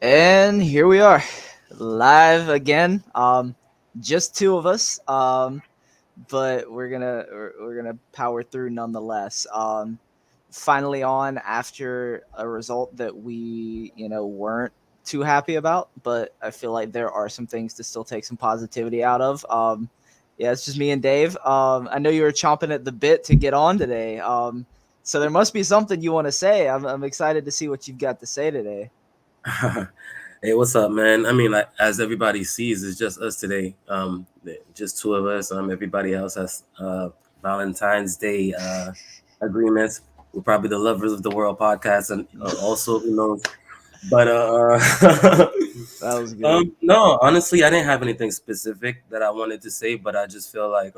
And here we are, live again. Just two of us. But we're gonna power through nonetheless. Finally on after a result that we weren't too happy about, but I feel like there are some things to still take some positivity out of. Yeah, it's just me and Dave. I know you were chomping at the bit to get on today. So there must be something you want to say. I'm excited to see what you've got to say today. Hey, what's up, man? I mean, like as everybody sees, it's just us today. Just two of us. Everybody else has Valentine's Day agreements. We're probably the lovers of the world podcast, and also who knows. But That was good. no, honestly, I didn't have anything specific that I wanted to say, but I just feel like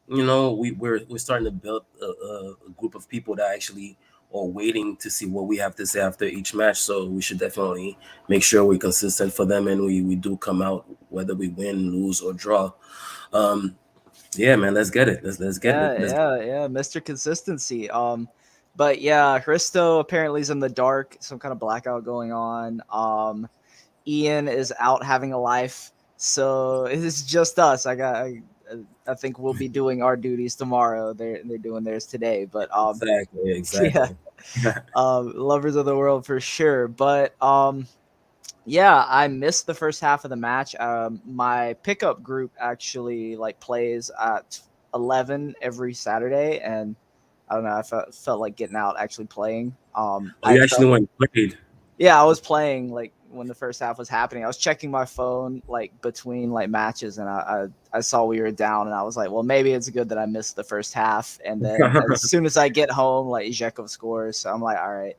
we're starting to build a group of people that actually are waiting to see what we have to say after each match. So we should definitely make sure we're consistent for them, and we do come out whether we win, lose, or draw. Um, yeah, man, let's get it. Let's get it. Yeah, yeah, yeah, Mr. Consistency. But yeah, Christo apparently is in the dark, some kind of blackout going on. Ian is out having a life, so it's just us. I think we'll be doing our duties tomorrow. They're doing theirs today, but Exactly, yeah, exactly. lovers of the world for sure. But yeah, I missed the first half of the match. My pickup group actually like plays at 11 every Saturday, and I don't know. I felt like getting out actually playing. Oh, I you actually felt went and played. Yeah, I was playing like when the first half was happening. I was checking my phone like between like matches, and I saw we were down, and I was like, well, maybe it's good that I missed the first half. And then as soon as I get home, like Zhekov scores, so I'm like, all right,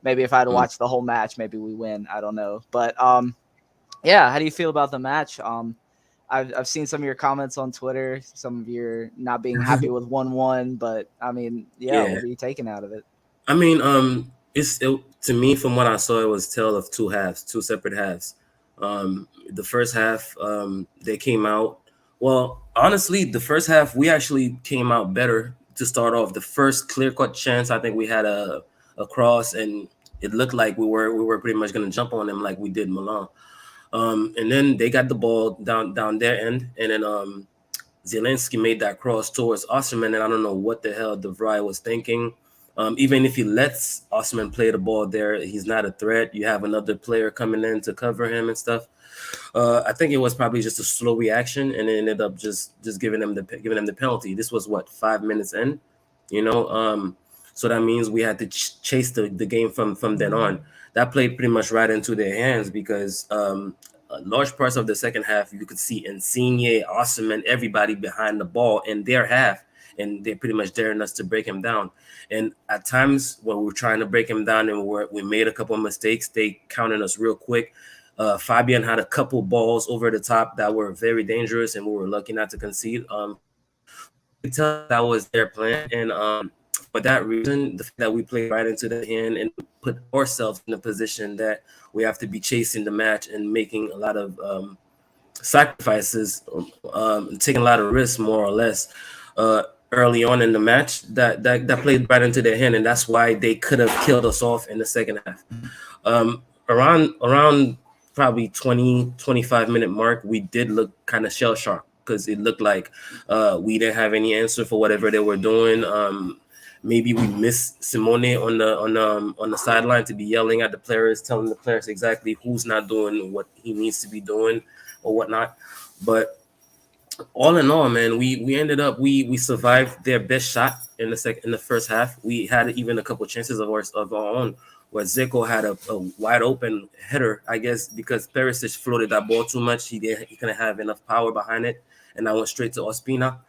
maybe if I had watched the whole match, maybe we win. I don't know, but yeah. How do you feel about the match? I've seen some of your comments on Twitter, some of your not being happy with 1-1, but I mean, yeah, Yeah. what are you taking out of it? I mean, to me from what I saw, it was tale of two halves, two separate halves. The first half, they came out well. Honestly, the first half we actually came out better to start off. The first clear cut chance, I think we had a cross, and it looked like we were pretty much gonna jump on them like we did Milan. And then they got the ball down their end, and then Zelensky made that cross towards Osterman, and I don't know what the hell De Vrij was thinking. Even if he lets Osterman play the ball there, he's not a threat. You have another player coming in to cover him and stuff. I think it was probably just a slow reaction, and it ended up just giving them the penalty. This was what 5 minutes in, you know. So that means we had to chase the game from then on. That played pretty much right into their hands because large parts of the second half, you could see Insigne, Osimhen, everybody behind the ball in their half, and they're pretty much daring us to break him down. And at times when we were trying to break him down and we made a couple of mistakes, they counted us real quick. Fabian had a couple balls over the top that were very dangerous, and we were lucky not to concede. You could tell that was their plan, and for that reason, the fact that we played right into the hand and put ourselves in a position that we have to be chasing the match and making a lot of sacrifices, taking a lot of risks, more or less, uh, early on in the match. That played right into their hand, and that's why they could have killed us off in the second half. Around probably 20-25 minute mark, we did look kind of shell shocked because it looked like we didn't have any answer for whatever they were doing. Maybe we missed Simone on the sideline to be yelling at the players, telling the players exactly who's not doing what he needs to be doing or whatnot. But all in all, man, we ended up we survived their best shot in the first half. We had even a couple chances of our own where Zico had a wide open header, I guess, because Perisic floated that ball too much. He couldn't have enough power behind it, and I went straight to Ospina.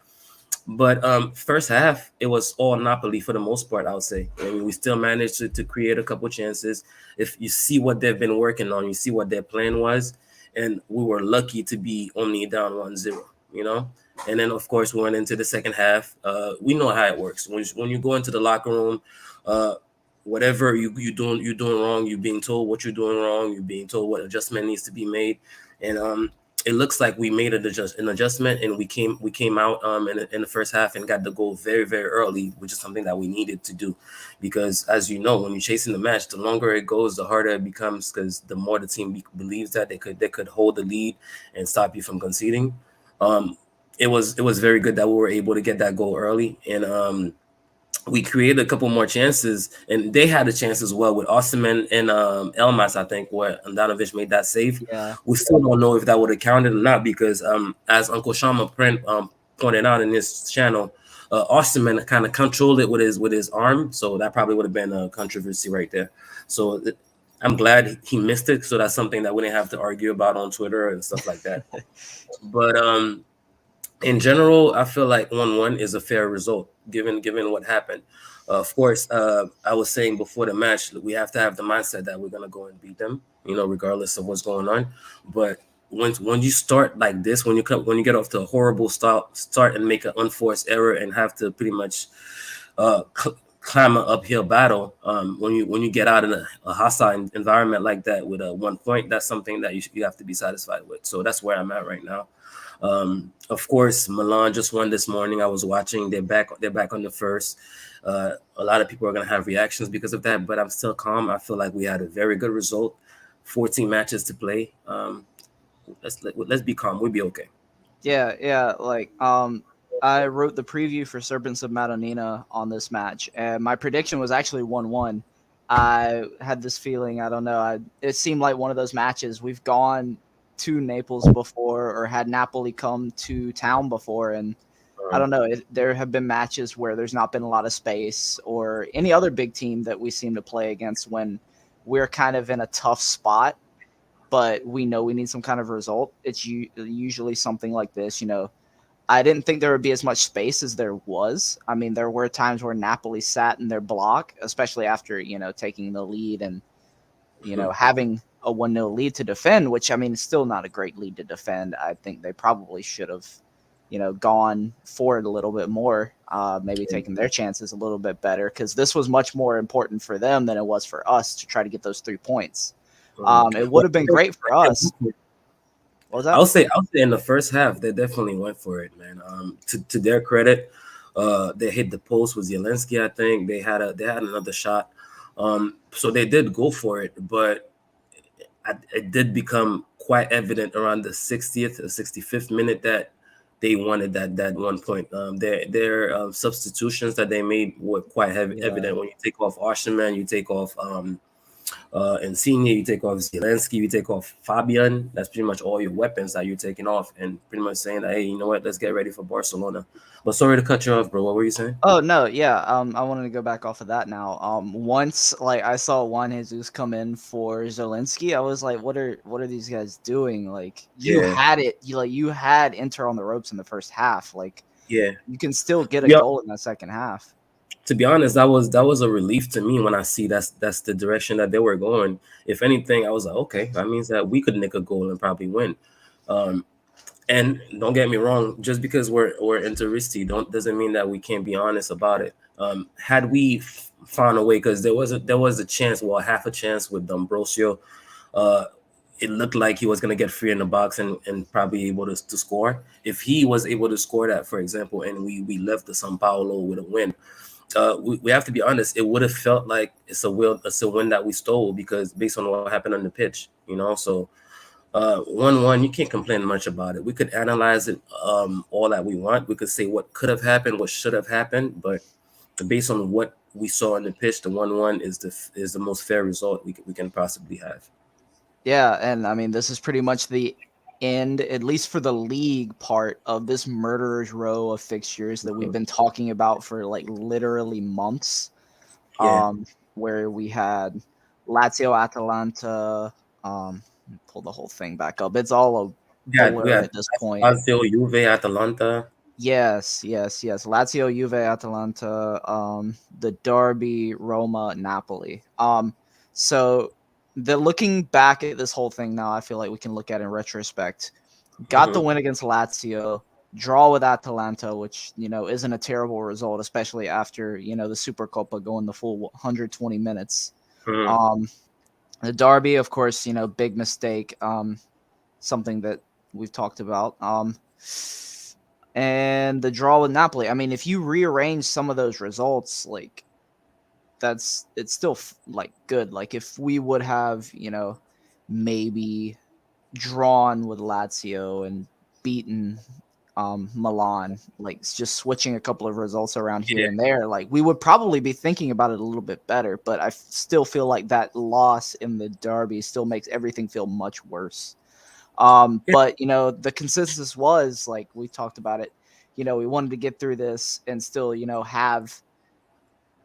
But first half, it was all Napoli for the most part, I would say. I mean, we still managed to create a couple chances. If you see what they've been working on, you see what their plan was. And we were lucky to be only down 1-0, you know? And then, of course, we went into the second half. We know how it works. When you go into the locker room, uh, whatever you're doing wrong, you're being told what you're doing wrong, you're being told what adjustment needs to be made. And it looks like we made an adjustment, and we came out in the first half and got the goal very very early, which is something that we needed to do, because as you know, when you're chasing the match, the longer it goes, the harder it becomes, because the more the team believes that they could hold the lead and stop you from conceding. Um, it was very good that we were able to get that goal early, and we created a couple more chances, and they had a chance as well with Osimhen and Elmas, I think, where Andanovic made that save. Yeah, We still don't know if that would have counted or not, because as Uncle Shama pointed out in his channel, Osimhen kind of controlled it with his arm, so that probably would have been a controversy right there. So I'm glad he missed it, so that's something that we didn't have to argue about on Twitter and stuff like that. But in general, I feel like 1-1 is a fair result given what happened. Of course, I was saying before the match, we have to have the mindset that we're gonna go and beat them, regardless of what's going on. But when you start like this, when you get off to a horrible start and make an unforced error and have to pretty much climb an uphill battle, when you get out in a hostile environment like that with a 1 point, that's something that you have to be satisfied with. So that's where I'm at right now. Of course, Milan just won this morning. I was watching. They're back. They're back on the first. A lot of people are gonna have reactions because of that, but I'm still calm. I feel like we had a very good result. 14 matches to play. Let's be calm. We'll be okay. yeah. Like, I wrote the preview for Serpents of Madonnina on this match, and my prediction was actually 1-1. I had this feeling, I don't know, it seemed like one of those matches. We've gone to Naples before, or had Napoli come to town before, and I don't know. There have been matches where there's not been a lot of space, or any other big team that we seem to play against when we're kind of in a tough spot, but we know we need some kind of result. It's usually something like this. I didn't think there would be as much space as there was. I mean, there were times where Napoli sat in their block, especially after, taking the lead and, having a 1-0 lead to defend, which, I mean, is still not a great lead to defend. I think they probably should have, gone for it a little bit more, maybe taking their chances a little bit better, because this was much more important for them than it was for us to try to get those 3 points. It would Well, have been great for us. What was that? I'll say in the first half they definitely went for it, man. To their credit, they hit the post with Zelensky. I think they had another shot. So they did go for it, but it did become quite evident around the 60th or 65th minute that they wanted that 1 point. Their substitutions that they made were quite Yeah. evident. When you take off Osimhen, you take off Insigne, you take off Zelensky, you take off Fabian. That's pretty much all your weapons that you're taking off, and pretty much saying that, hey, you know what? Let's get ready for Barcelona. But sorry to cut you off, bro. What were you saying? Oh no, yeah. I wanted to go back off of that now. Once like I saw Juan Jesus come in for Zelensky, I was like, what are these guys doing? Like you Yeah, had it, you had Inter on the ropes in the first half. Like yeah. you can still get a Yeah. goal in that second half. To be honest, that was a relief to me when I see that's the direction that they were going. If anything, I was like, okay, that means that we could nick a goal and probably win. Um, And don't get me wrong, just because we're interested, don't doesn't mean that we can't be honest about it. Had we found a way, because there was a chance, well, half a chance with D'Ambrosio. Uh, it looked like he was gonna get free in the box and probably able to score. If he was able to score that, for example, and we left the São Paulo with a win, we have to be honest. It would have felt like it's a win that we stole, because based on what happened on the pitch. So 1-1, you can't complain much about it. We could analyze it all that we want. We could say what could have happened, what should have happened, but based on what we saw on the pitch, the 1-1 is the most fair result we can possibly have. Yeah, and I mean this is pretty much the end, at least for the league part of this murderer's row of fixtures that we've been talking about for like literally months. Yeah, um, where we had Lazio, Atalanta. Pull the whole thing back up. It's all a we blur had at this point. Lazio, Juve, Atalanta. Yes. Lazio, Juve, Atalanta. The Derby, Roma, Napoli. So the looking back at this whole thing now, I feel like we can look at in retrospect. Got the Hmm. win against Lazio, draw with Atalanta, which isn't a terrible result, especially after the Supercoppa going the full 120 minutes. Hmm. Um, the Derby, of course, big mistake. Something that we've talked about. And the draw with Napoli. I mean, if you rearrange some of those results, like it's still like good. Like if we would have, maybe drawn with Lazio and beaten Milan, like just switching a couple of results around here Yeah, and there, like we would probably be thinking about it a little bit better. But I still feel like that loss in the derby still makes everything feel much worse. yeah, But the consensus was like we talked about it. We wanted to get through this and still, have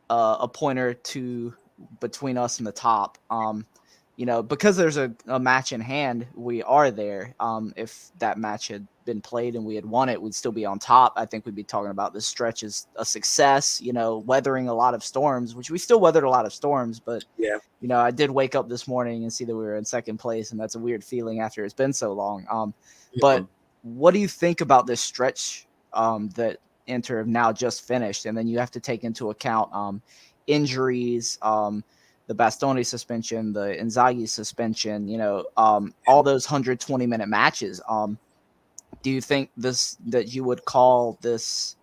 a pointer to between us and the top. Because there's a match in hand, we are there. If that match had been played and we had won it, we'd still be on top. I think we'd be talking about this stretch as a success, weathering a lot of storms, which we still weathered a lot of storms. But, yeah, I did wake up this morning and see that we were in second place, and that's a weird feeling after it's been so long. But mhm, what do you think about this stretch that Inter have now just finished? And then you have to take into account injuries, the Bastoni suspension, the Inzaghi suspension, all those 120-minute matches. Do you think that you would call this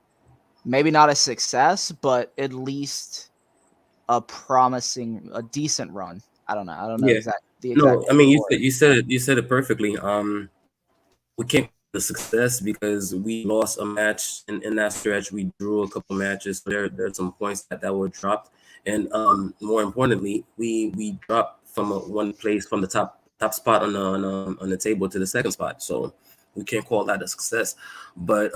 maybe not a success, but at least a decent run? I don't know. I don't know yeah. the exact No, I word mean for it. you said it perfectly. We can't call it a success because we lost a match in that stretch. We drew a couple matches, so there's some points that were dropped, and more importantly, we dropped from one place from the top spot on the table to the second spot. So we can't call that a success. But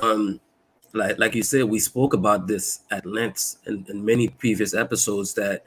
like you said, we spoke about this at length in many previous episodes that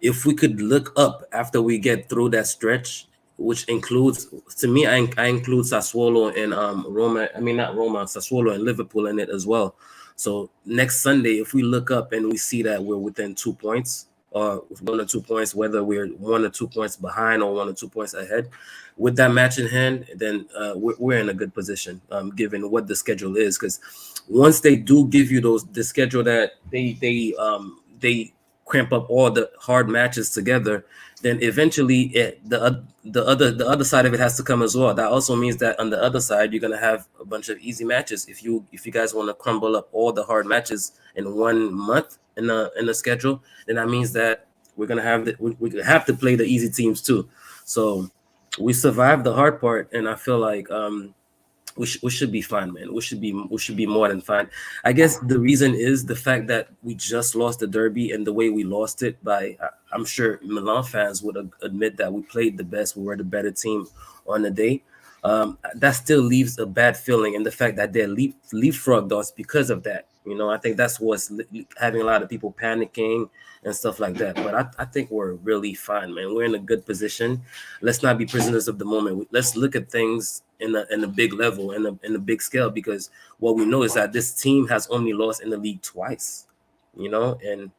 if we could look up after we get through that stretch, which includes to me, I include Sassuolo and Roma. I mean not Roma, Sassuolo and Liverpool in it as well. So next Sunday, if we look up and we see that we're within 2 points, or 1 or 2 points, whether we're 1 or 2 points behind or 1 or 2 points ahead, with that match in hand, then we're in a good position, given what the schedule is. Because once they do give you the schedule that they cramp up all the hard matches together, then eventually the other side of it has to come as well. That also means that on the other side you're gonna have a bunch of easy matches. If you guys want to crumble up all the hard matches in 1 month in the schedule, then that means that we're gonna have we have to play the easy teams too. So we survived the hard part, and I feel like we should be fine, man. We should be more than fine. I guess the reason is the fact that we just lost the derby, and the way we lost it by I'm sure Milan fans would admit that we played the best, we were the better team on the day. That still leaves a bad feeling, and the fact that they leapfrogged us because of that. I think that's what's having a lot of people panicking and stuff like that. But I think we're really fine, man. We're in a good position. Let's not be prisoners of the moment. Let's look at things in a big level, in a big scale, because what we know is that this team has only lost in the league twice. And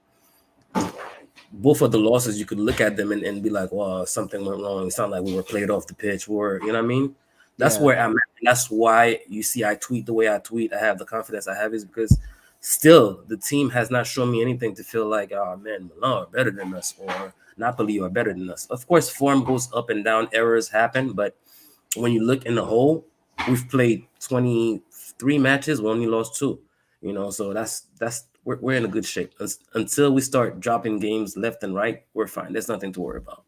both of the losses, you could look at them and be like, well, something went wrong. It's not like we were played off the pitch. You know what I mean? That's Yeah, where I'm at. And that's why you see I tweet the way I tweet. I have the confidence I have is because still the team has not shown me anything to feel like, oh man, Milan are better than us or Napoli are better than us. Of course, form goes up and down, errors happen, but when you look in the whole, we've played 23 matches, we only lost two. So that's we're in a good shape. Until we start dropping games left and right, we're fine. There's nothing to worry about.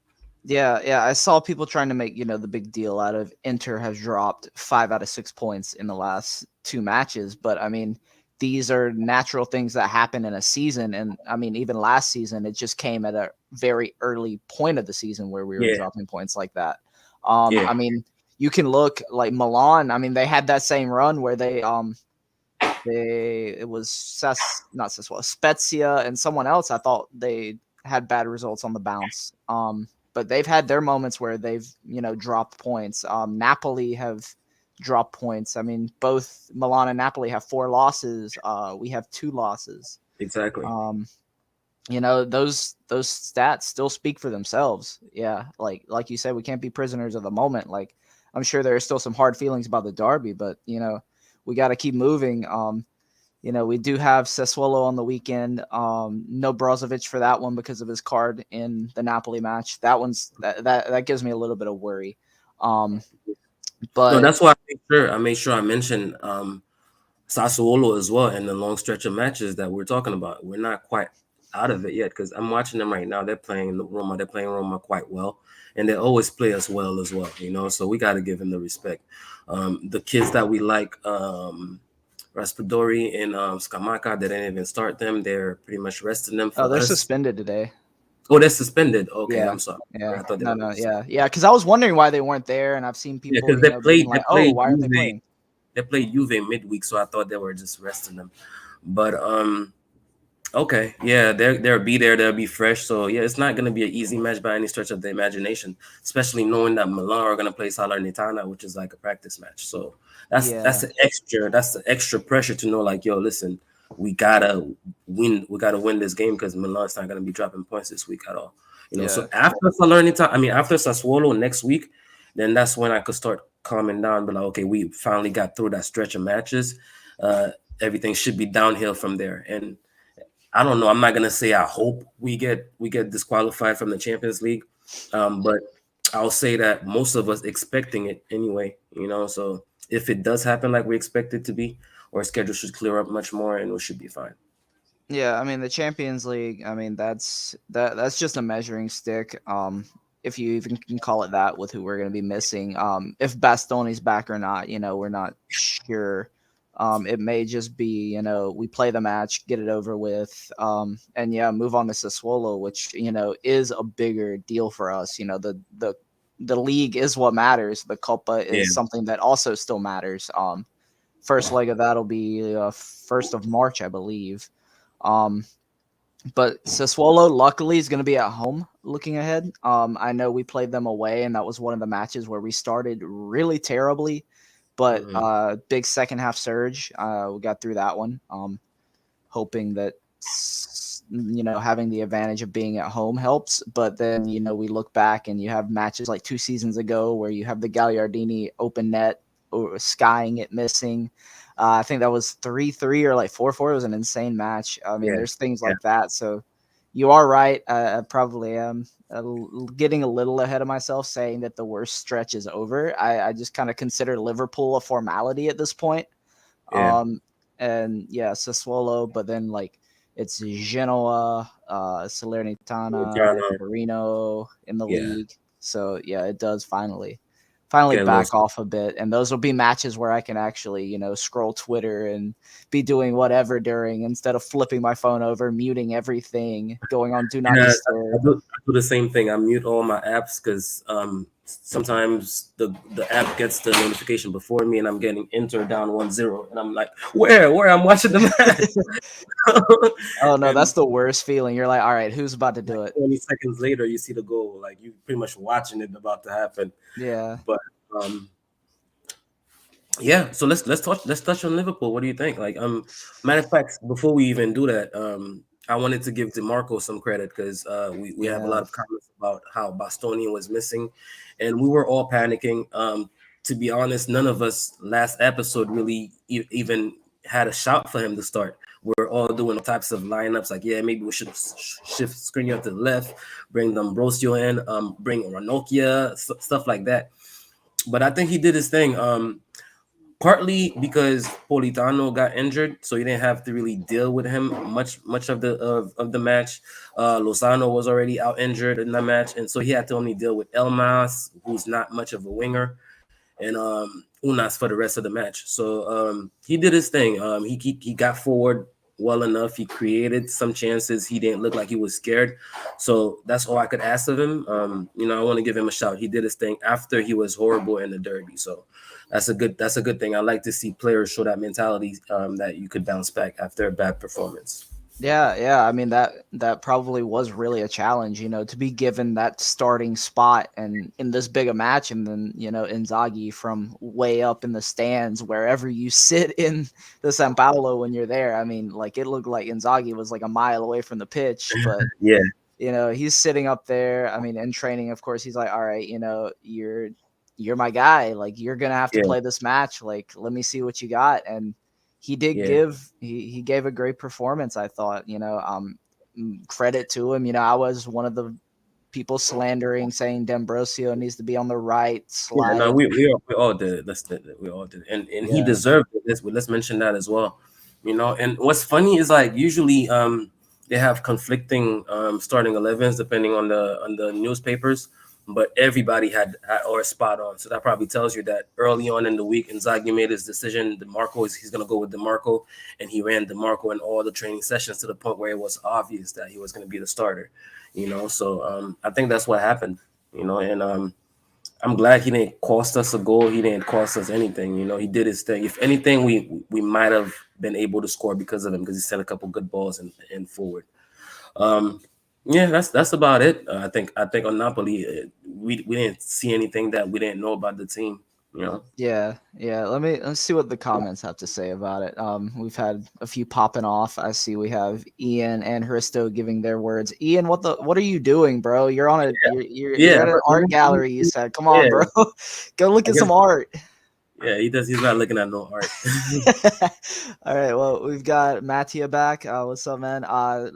yeah, yeah. I saw people trying to make the big deal out of Inter has dropped 5 out of 6 points in the last two matches, but I mean these are natural things that happen in a season, and I mean even last season it just came at a very early point of the season where we were Yeah, dropping points like that. yeah, I mean you can look like Milan. I mean they had that same run where it was not Sassuolo, Spezia and someone else. I thought they had bad results on the bounce. But they've had their moments where they've dropped points. Napoli have dropped points. I mean, both Milan and Napoli have 4 losses. We have 2 losses. exactly. Um, those stats still speak for themselves. Yeah, like you said, we can't be prisoners of the moment. Like I'm sure there are still some hard feelings about the derby, but we got to keep moving. We do have Sassuolo on the weekend. No Brozovic for that one because of his card in the Napoli match. That gives me a little bit of worry. Um, No, But that's why I mentioned Sassuolo as well in the long stretch of matches that we're talking about. We're not quite out of it yet because I'm watching them right now. They're playing Roma. They're playing Roma quite well, and they always play us well as well. You know, so we got to give them the respect. The kids that we like, Raspadori and Skamaka, they didn't even start them. They're pretty much resting them oh, for they're us. suspended today. Oh, they're suspended. Okay, Yeah, I'm sorry. yeah, I thought they no, were. no, yeah, yeah. Because I was wondering why they weren't there, and I've seen Yeah, people, because they being played they like, "Oh, played why aren't they Juve playing?" they played Juve midweek, so I thought they were just resting them. But okay, yeah, they'll be there. They'll be fresh. So yeah, it's not gonna be an easy match by any stretch of the imagination, especially knowing that Milan are gonna play Salernitana, which is like a practice match. So that's Yeah, the extra pressure to know like, yo, listen, we gotta we gotta win this game because Milan's not gonna be dropping points this week at all. You know, so yeah, after Salernitana, I mean after Sassuolo next week, then that's when I could start calming down, but like, okay, we finally got through that stretch of matches. Uh, Everything should be downhill from there, and I don't know. I'm not gonna say I hope we get disqualified from the Champions League, but I'll say that most of us expecting it anyway. You know, so if it does happen like we expect it to be, our schedule should clear up much more, and we should be fine. yeah. I mean, the Champions League. I mean, that's just a measuring stick. If you even can call it that, with who we're going to be missing. If Bastoni's back or not, we're not sure. It may just be, we play the match, get it over with, and yeah, move on to Sassuolo, which is a bigger deal for us. The league is what matters. The Copa Yeah, is something that also still matters. First leg of that'll be 1st of March, I believe. Um, but Sassuolo, luckily, is going to be at home looking ahead. I know we played them away, and that was one of the matches where we started really terribly, but hmm big second half surge. We got through that one, hoping that having the advantage of being at home helps. But then we look back and you have matches like 2 seasons ago where you have the Gagliardini open net or skying it missing. I think that was 3-3 or like 4-4. It was an insane match. I mean, yeah, there's things yeah, like that. So you are right. I probably am getting a little ahead of myself saying that the worst stretch is over. I just kind of consider Liverpool a formality at this point. yeah. Um, and yeah, Sassuolo, but then like it's Genoa, Salernitana, Trying to, Torino in the yeah, league. So yeah, it does finally get a little. back off a bit, and those will be matches where I can actually scroll Twitter and be doing whatever during, instead of flipping my phone over, muting everything, going on do not Yeah, disturb. I do the same thing. I mute all my apps because sometimes the app gets the notification before me, and I'm getting Inter down 1-0, and I'm like, where I'm watching the match, Oh no, and that's the worst feeling. You're like, all right, who's about to like do it? 20 seconds later, you see the goal. Like you pretty much watching it about to happen. Yeah. But um, yeah, so let's touch on Liverpool. What do you think? Like, matter of fact, before we even do that, I wanted to give DeMarco some credit because we have a Yeah. lot of comments about how Bastoni was missing, and we were all panicking. To be honest, none of us last episode really even had a shout for him to start. We're all doing all types of lineups, like yeah, maybe we should shift Skriniar to the left, bring D'Ambrosio in, bring Ranocchia, stuff like that. But I think he did his thing. Partly because Politano got injured, so he didn't have to really deal with him much of the match. Lozano was already out injured in the match, and so he had to only deal with Elmas, who's not much of a winger, and Unas for the rest of the match. So he did his thing. He got forward well enough. He created some chances. He didn't look like he was scared. So that's all I could ask of him. I want to give him a shout. He did his thing after he was horrible in the derby. So that's a good thing. I like to see players show that mentality that you could bounce back after a bad performance. Yeah, yeah. I mean that probably was really a challenge, to be given that starting spot and in this big a match, and then Inzaghi from way up in the stands, wherever you sit in the San Paulo when you're there. I mean, like it looked like Inzaghi was like a mile away from the pitch, but Yeah, he's sitting up there. I mean, in training, of course, he's like, all right, you're my guy. Like, you're gonna have to yeah, play this match. Like, let me see what you got. And he did yeah, he gave a great performance, I thought. Credit to him. I was one of the people slandering, saying D'Ambrosio needs to be on the right, Yeah, no, slide. we all did it. We all did it, and he Yeah, deserved it. Let's mention that as well. And what's funny is like usually they have conflicting starting 11s depending on the newspapers, but everybody had or spot on. So that probably tells you that early on in the week, Inzaghi made his decision. DeMarco is he's gonna go with DeMarco, and he ran DeMarco in all the training sessions to the point where it was obvious that he was gonna be the starter. So I think that's what happened. And I'm glad he didn't cost us a goal. He didn't cost us anything. He did his thing. If anything, we might have been able to score because of him because he sent a couple good balls and forward. Um, yeah, that's about it. I think on Napoli, we didn't see anything that we didn't know about the team. You know. yeah. Let's see what the comments have to say about it. We've had a few popping off. I see we have Ian and Hristo giving their words. Ian, what are you doing, bro? You're on a you're Yeah, at an art gallery. You said, come on, yeah. bro, go look I at guess some art. yeah. He does. He's not looking at no art. All right, well, we've got Mattia back. What's up, man?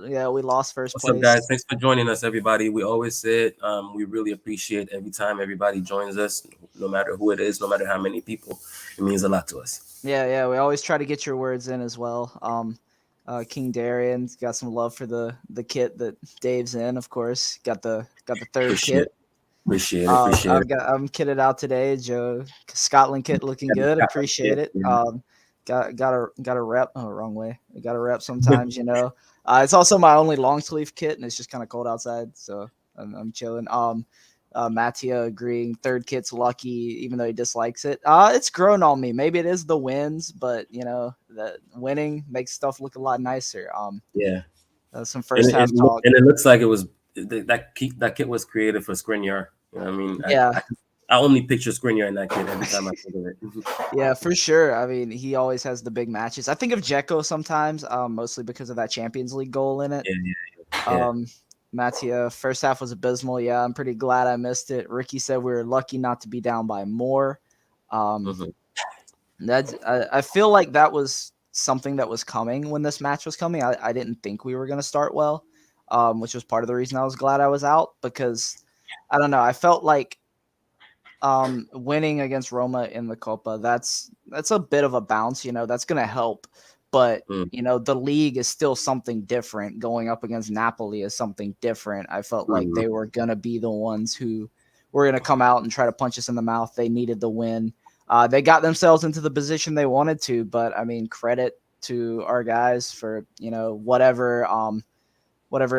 Yeah, we lost first What's up, guys? place. Thanks for joining us, everybody. We always say it. We really appreciate every time everybody joins us, no matter who it is, no matter how many people. It means a lot to us. Yeah, we always try to get your words in as well. King Darian's got some love for the kit that Dave's in, of course. Got the third Appreciate kit. it. Appreciate it. Appreciate it. I'm kitted out today, Joe. Scotland kit looking good. Yeah, Appreciate it. yeah. Got a rep. Oh, wrong way. Got a rep sometimes, you know. It's also my only long sleeve kit, and it's just kind of cold outside, so I'm chilling. Mattia agreeing. Third kit's lucky, even though he dislikes it. It's grown on me. Maybe it is the wins, but the winning makes stuff look a lot nicer. Yeah. Some And first half talk. and it looks like it was that kit was created for Skriniar. You know what I mean? Yeah, I only picture Skriniar in that kit every time I think of it. yeah, for sure. I mean, he always has the big matches. I think of Dzeko sometimes, mostly because of that Champions League goal in it. Yeah, yeah, yeah. Um, Mattia, first half was abysmal. Yeah, I'm pretty glad I missed it. Ricky said we were lucky not to be down by more. Um, Mhm. I feel like that was something that was coming when this match was coming. I didn't think we were going to start well, which was part of the reason I was glad I was out because I don't know. I felt like winning against Roma in the Copa, that's a bit of a bounce, that's going to help. But, Mm. the league is still something different. Going up against Napoli is something different. I felt like Mhm. they were going to be the ones who were going to come out and try to punch us in the mouth. They needed the win. They got themselves into the position they wanted to, but I mean, credit to our guys for, whatever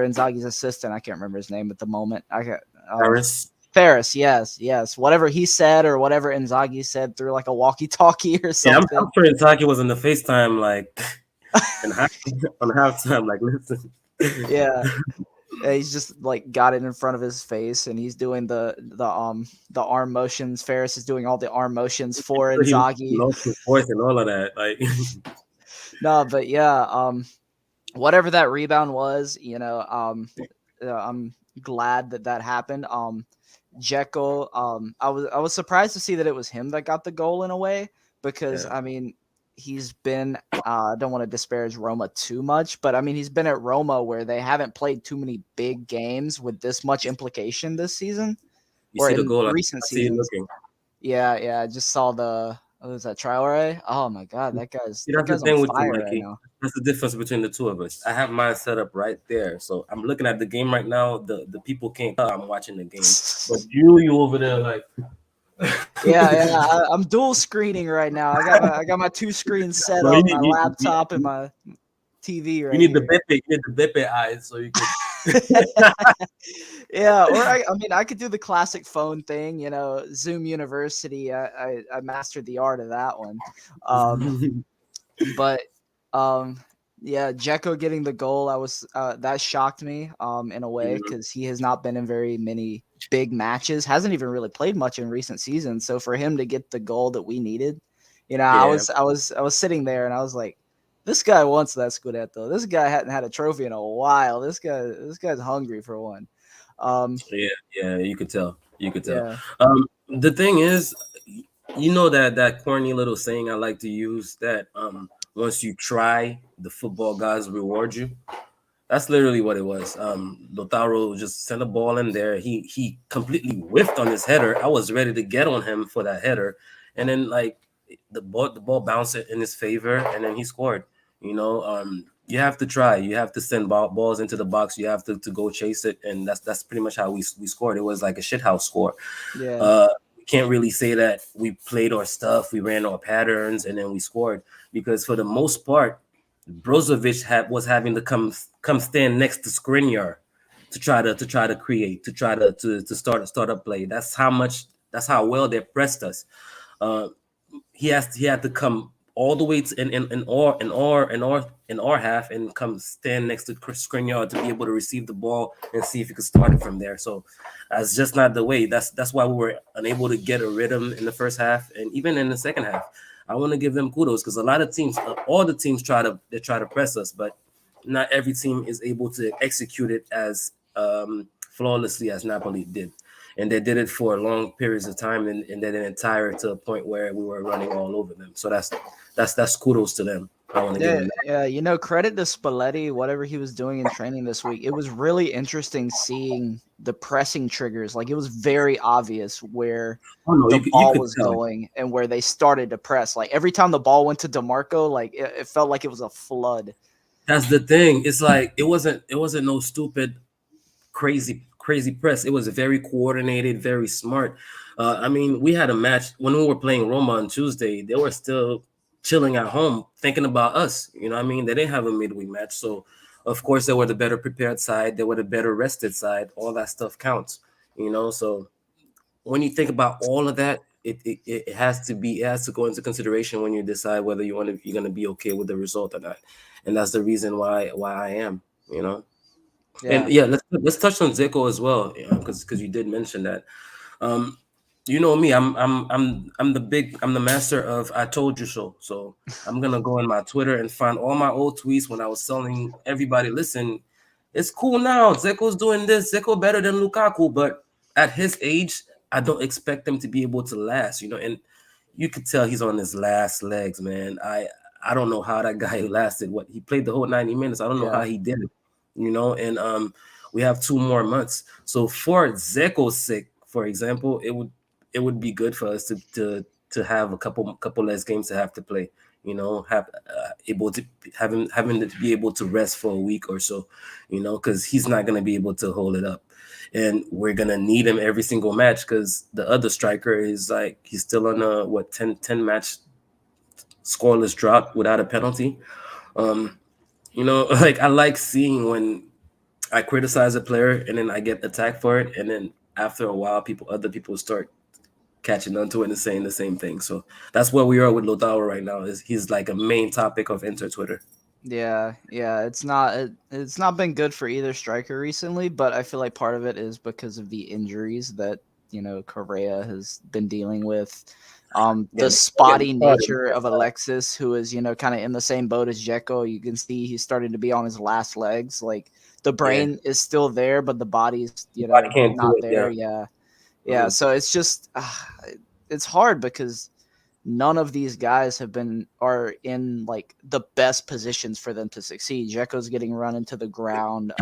Inzaghi's assistant, I can't remember his name at the moment. Paris. Ferris, yes. Whatever he said or whatever Inzaghi said through like a walkie-talkie or Yeah, something. I'm sure Inzaghi was in the FaceTime like and on halftime. Like, listen. Yeah. He's just like got it in front of his face and he's doing the arm motions. Ferris is doing all the arm motions for He Inzaghi. lost his voice and all of that. Like, No, but yeah, whatever that rebound was, I'm glad that happened. Jekyll, I was surprised to see that it was him that got the goal in a way because yeah, I mean he's been I don't want to disparage Roma too much, but I mean he's been at Roma where they haven't played too many big games with this much implication this season you or see the in goal. recent I see it seasons. looking. Yeah, I just saw what was that Traore? Oh my god, that guy's See, that that's the guy's on thing with you, fire right Mikey. now. That's the difference between the two of us. I have mine set up right there, so I'm looking at the game right now. The people can't tell I'm watching the game, but you over there like. Yeah, I'm dual screening right now. I got my two screens set No, you up, need my laptop and my TV you right need the here. Beppe, you need the Beppe eyes so you could. Yeah, or I mean, I could do the classic phone thing, Zoom University. I mastered the art of that one. Um, but um, yeah, Dzeko getting the goal, that shocked me in a way Mhm. because he has not been in very many big matches, hasn't even really played much in recent seasons. So for him to get the goal that we needed, I Yeah, was I was I was sitting there and I was like, this guy wants that Scudetto. This guy hadn't had a trophy in a while. This guy's hungry for one. yeah, yeah. You could tell. You could tell. Yeah. The thing is, that corny little saying I like to use that once you try, the football gods reward you. That's literally what it was. Lotaro just sent a ball in there. He completely whiffed on his header. I was ready to get on him for that header, and then like the ball bounced in his favor, and then he scored. You have to try. You have to send balls into the box. You have to go chase it, and that's pretty much how we scored. It was like a shithouse score. Yeah, Uh, we can't really say that we played our stuff, we ran our patterns, and then we scored because for the most part, Brozovic was having to come stand next to Skriniar to try to create to start a play. That's how well they pressed us. Uh, he had to come all the way to in our half and come stand next to Chris Skriniar to be able to receive the ball and see if he could start it from there. So that's just not the way. That's why we were unable to get a rhythm in the first half and even in the second half. I want to give them kudos because a lot of teams, all the teams try to press us, but not every team is able to execute it as flawlessly as Napoli did, and they did it for long periods of time, and they didn't tire to a point where we were running all over them. So that's kudos to them. I want to give yeah, them that. yeah. Credit to Spalletti, whatever he was doing in training this week. It was really interesting seeing the pressing triggers. Like it was very obvious where Oh no, the you ball could was tell. going and where they started to press. Like every time the ball went to DeMarco, like it felt like it was a flood. That's the thing. It's like it wasn't no stupid crazy press. It was very coordinated, very smart. I mean, we had a match when we were playing Roma on Tuesday. They were still chilling at home, thinking about us. You know what I mean? They didn't have a midweek match, so of course they were the better prepared side. They were the better rested side. All that stuff counts. So when you think about all of that, it has to go into consideration when you decide whether you're gonna be okay with the result or not, and that's the reason why I am. You know. And Yeah, yeah, let's touch on Zico as well, because you did mention that. Um, you know me, I'm the master of I told you so. So I'm gonna go on my Twitter and find all my old tweets when I was telling everybody, listen, it's cool now. Zico's doing this. Zico better than Lukaku, but at his age, I don't expect him to be able to last. And you could tell he's on his last legs, man. I don't know how that guy lasted. What he played the whole 90 minutes. I don't know how yeah, he did it. And we have 2 more months. So for Zeko's sake, for example, it would be good for us to have a couple less games to have to play. Have able to having to be able to rest for a week or so. Because he's not gonna be able to hold it up, and we're gonna need him every single match because the other striker is like he's still on a what 10 match scoreless drought without a penalty. Um, like I like seeing when I criticize a player and then I get attacked for it, and then after a while, other people start catching on to it and saying the same thing. So that's where we are with Lodaro right now. Is he's like a main topic of Inter Twitter. yeah. It's not been good for either striker recently, but I feel like part of it is because of the injuries that Correa has been dealing with. The Getting spotty started. nature of Alexis, who is kind of in the same boat as Dzeko. You can see he's starting to be on his last legs. Like the Yeah, brain is still there, but the body's body can't do not it. there. Yeah. Yeah, yeah. Mhm. So it's just it's hard because none of these guys are in like the best positions for them to succeed. Dzeko's getting run into the ground.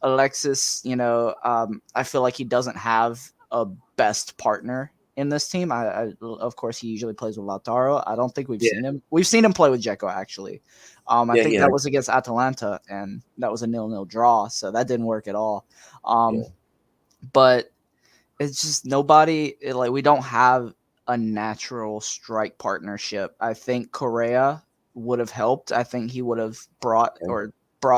Alexis, I feel like he doesn't have a best partner in this team. Of course, he usually plays with Lautaro. I don't think we've Yeah, seen him. We've seen him play with Dzeko actually. I yeah, think yeah, that was against Atalanta, and that was a 0-0 draw, so that didn't work at all. Um, yeah. but it's just nobody like we don't have a natural strike partnership. I think Correa would have helped. I think he would have brought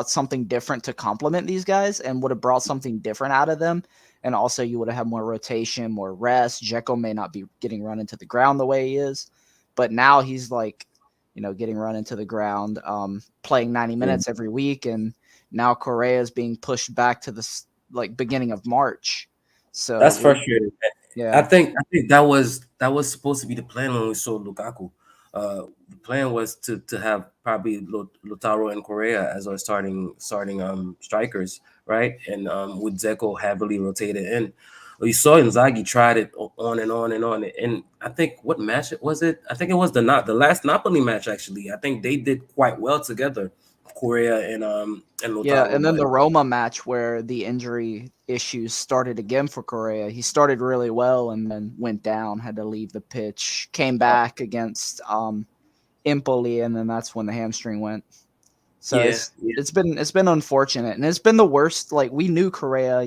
something different to complement these guys and would have brought something different out of them. And also you would have had more rotation, more rest. Dzeko may not be getting run into the ground the way he is, but now he's like, getting run into the ground, playing 90 Yeah. minutes every week, and now Correa is being pushed back to this like beginning of March. So That's frustrating. I yeah, think I think that was supposed to be the plan when we sold Lukaku. The plan was to have probably Lautaro and Correa as our starting strikers, right? And with Zeko heavily rotated in. Well, you saw Inzaghi tried it on and on and on, and I think what match it was it? I think it was the last Napoli match actually. I think they did quite well together Korea and Yeah, Lautaro, and then but the Roma match where the injury issues started again for Correa. He started really well and then went down, had to leave the pitch, came back against Empoli, and then that's when the hamstring went. So yeah, yeah, it's been unfortunate, and it's been the worst. Like we knew Correa,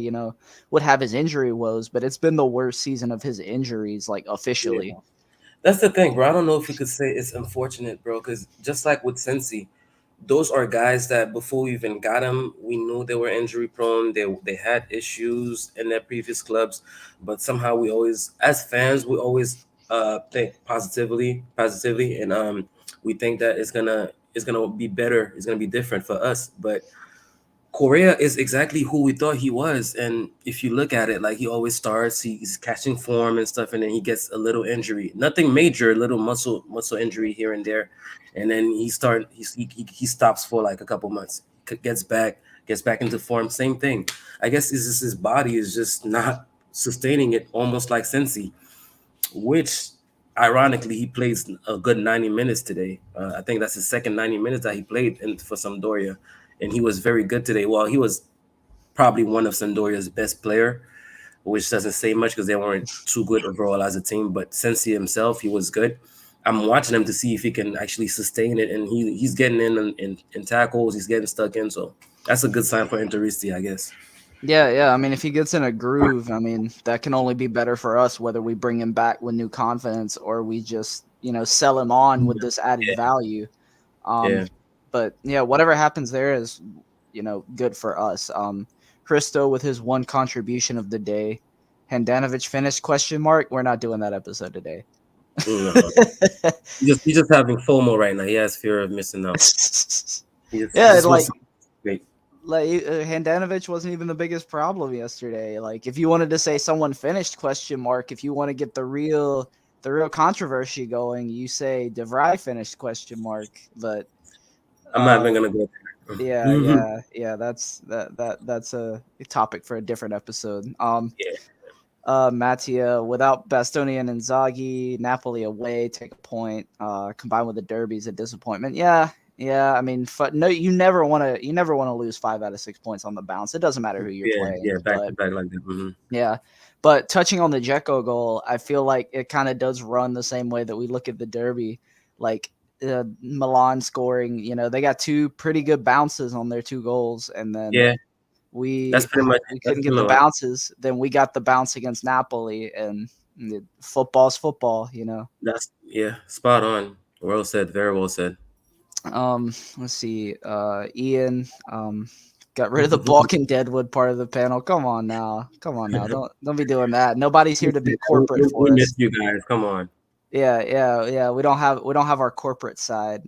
would have his injury woes, but it's been the worst season of his injuries, like yeah. officially. That's the thing, bro. I don't know if we could say it's unfortunate, bro, because just like with Sensi, those are guys that before we even got them, we knew they were injury prone. They had issues in their previous clubs, but somehow we always, as fans, we always think positively, and we think that it's gonna be better. It's gonna be different for us, but Correa is exactly who we thought he was. And if you look at it, like he always starts, he's catching form and stuff, and then he gets a little injury. Nothing major, a little muscle injury here and there. And then he stops for like a couple months, gets back into form. Same thing. I guess it's just his body is just not sustaining it, almost like Sensi, which ironically he plays a good 90 minutes today. I think that's his second 90 minutes that he played for Sampdoria, and he was very good today. Well, he was probably one of Sampdoria's best player, which doesn't say much because they weren't too good overall as a team. But since he himself, he was good. I'm watching him to see if he can actually sustain it, and he's getting in tackles, he's getting stuck in, so that's a good sign for Interisti, I guess. Yeah, yeah. I mean, if he gets in a groove, I mean, that can only be better for us, whether we bring him back with new confidence or we just, sell him on with this added Yeah, value. Um, yeah. but yeah, whatever happens there is, good for us. Christo with his one contribution of the day. Handanovic finished question mark. We're not doing that episode today. No, he's just having FOMO right now. He has fear of missing out. He Yeah, just wants like to wait. Handanovic wasn't even the biggest problem yesterday. Like if you wanted to say someone finished question mark, if you want to get the real controversy going, you say DeVry finished question mark. But I'm not uh, even gonna go yeah, there. yeah, that's a topic for a different episode. Yeah, Mattia without Bastoni and Inzaghi, Napoli away, take a point. Combined with the derby's a disappointment. Yeah, yeah. I mean, no, you never want to lose 5 out of 6 points on the bounce. It doesn't matter who you're yeah, playing, back to but back like that. yeah. But touching on the Dzeko goal, I feel like it kind of does run the same way that we look at the derby, like Milan scoring. They got two pretty good bounces on their two goals, and then Yeah, that's we pretty much we that's couldn't get the similar. bounces. Then we got the bounce against Napoli, and football's football. That's yeah, spot on. Well said, very well said. Let's see. Ian got rid of the Balkan Deadwood part of the panel. Come on now. Don't be doing that. Nobody's here to be corporate We for miss us. you guys. Come on. Yeah, yeah, yeah. We don't have our corporate side.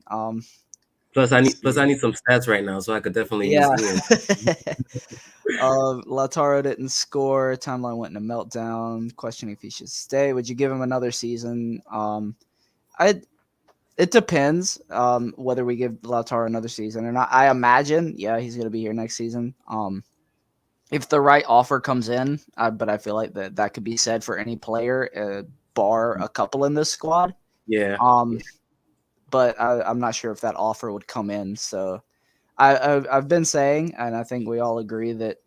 Plus, I Let's need plus see. I need some stats right now, so I could definitely use Yeah. Ian. Lautaro didn't score. Timeline went in a meltdown. Questioning if he should stay. Would you give him another season? I It depends whether we give Lautaro another season or not. I imagine, yeah, he's gonna be here next season. If the right offer comes in, but I feel like that could be said for any player, bar a couple in this squad. Yeah, Um, but I'm not sure if that offer would come in. So I've been saying, and I think we all agree that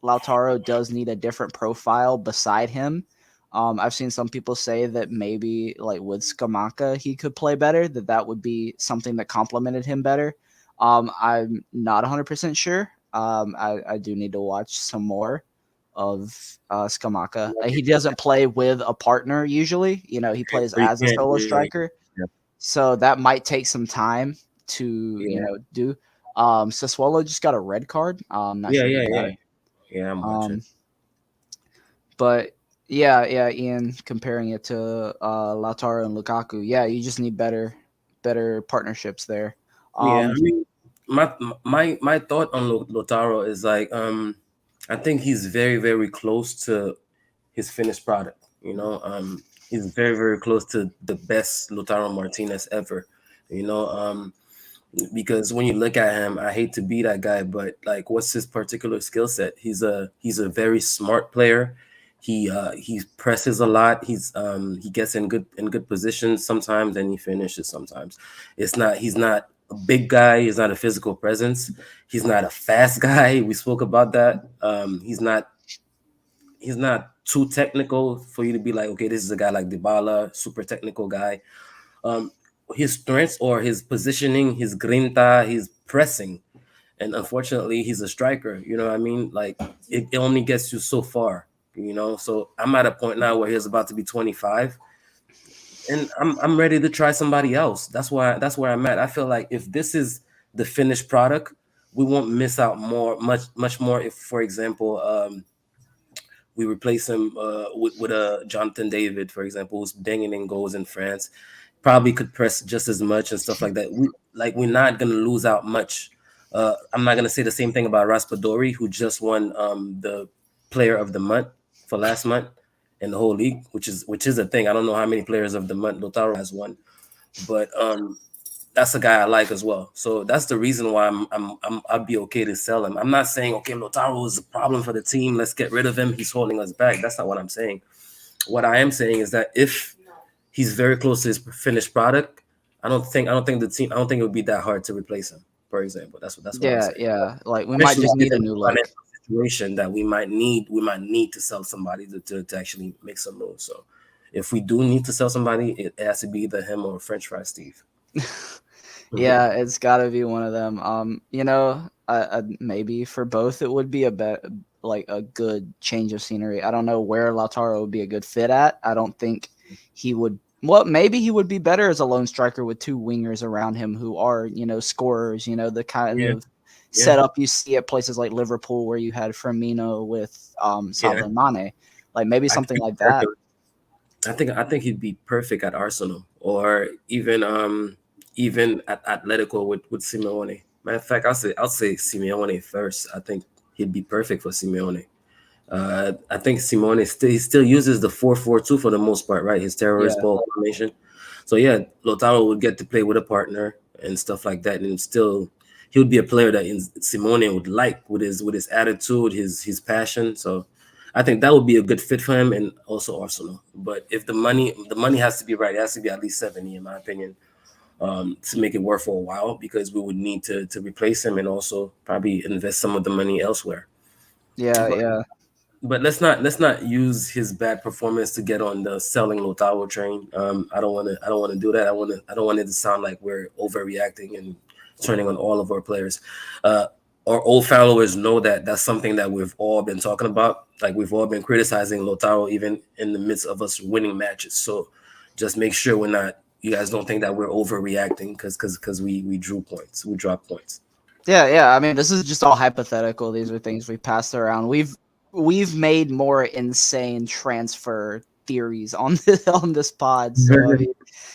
Lautaro does need a different profile beside him. I've seen some people say that maybe like with Skamaka he could play better. That would be something that complemented him better. I'm not 100% sure. I do need to watch some more of Skamaka. He doesn't play with a partner usually. He plays we as a can't solo really. striker, Yeah, so that might take some time to yeah, do. Sassuolo just got a red card. I'm not yeah, sure if you yeah, got yeah. it. Yeah, I'm watching. Um, but yeah, yeah, Ian, comparing it to Lautaro and Lukaku, yeah, you just need better partnerships there. Yeah, I Um, mean, my thought on Lotaro is like, I think he's very very close to his finished product. He's very very close to the best Lotaro Martinez ever. You know, because when you look at him, I hate to be that guy, but like, what's his particular skill set? He's a very smart player. He presses a lot. He gets in good positions sometimes, and he finishes sometimes. He's not a big guy. He's not a physical presence. He's not a fast guy. We spoke about that. He's not too technical for you to be like, okay, this is a guy like Dybala, super technical guy. Um, his strengths or his positioning, his grinta, his pressing, and unfortunately, he's a striker. You know what I mean? Like it only gets you so far. So I'm at a point now where he's about to be 25, and I'm ready to try somebody else. That's where I'm at. I feel like if this is the finished product, we won't miss out much more if, for example, we replace him with a Jonathan David, for example, who's banging in goals in France. Probably could press just as much and stuff like that. We're not gonna lose out much. I'm not gonna say the same thing about Raspadori, who just won the Player of the Month for last month in the whole league, which is a thing. I don't know how many Players of the Month Lotaro has won, but that's a guy I like as well. So that's the reason why I'd be okay to sell him. I'm not saying okay, Lotaro is a problem for the team. Let's get rid of him. He's holding us back. That's not what I'm saying. What I am saying is that if he's very close to his finished product, I don't think it would be that hard to replace him. For example, that's what I'm Yeah, saying. yeah. Like we might Especially just need a in new a look. financial situation that we might need to sell somebody to actually make some moves. So if we do need to sell somebody, it has to be either him or French Fry Steve. Yeah, it's got to be one of them. Maybe for both it would be like a good change of scenery. I don't know where Lautaro would be a good fit at. I don't think he would. Well, maybe he would be better as a lone striker with two wingers around him who are, scorers. The kind Yeah, of yeah, setup you see at places like Liverpool where you had Firmino with yeah. Salah and Mane. Like maybe I something think like that. I think he'd be perfect at Arsenal or even at Atletico with Simeone. Matter of fact, I'll say Simeone first. I think he'd be perfect for Simeone. I think Simone he still uses the 4-4-2 for the most part, right? His terrorist Yeah. ball formation. So yeah, Lautaro would get to play with a partner and stuff like that, and still he would be a player that Simone would like with his attitude, his passion. So I think that would be a good fit for him and also Arsenal. But if the money has to be right, it has to be at least 70 in my opinion, to make it work for a while because we would need to replace him and also probably invest some of the money elsewhere. Yeah, But yeah. but let's not use his bad performance to get on the selling Lotaro train. I don't want to do that. I don't want it to sound like we're overreacting and turning on all of our players. Uh, our old followers know that that's something that we've all been talking about. Like we've all been criticizing Lotaro even in the midst of us winning matches. So just make sure we're not. You guys don't think that we're overreacting because we drew points. We dropped points. Yeah, yeah. I mean, this is just all hypothetical. These are things we've passed around. We've made more insane transfer theories on this pod. So I mean,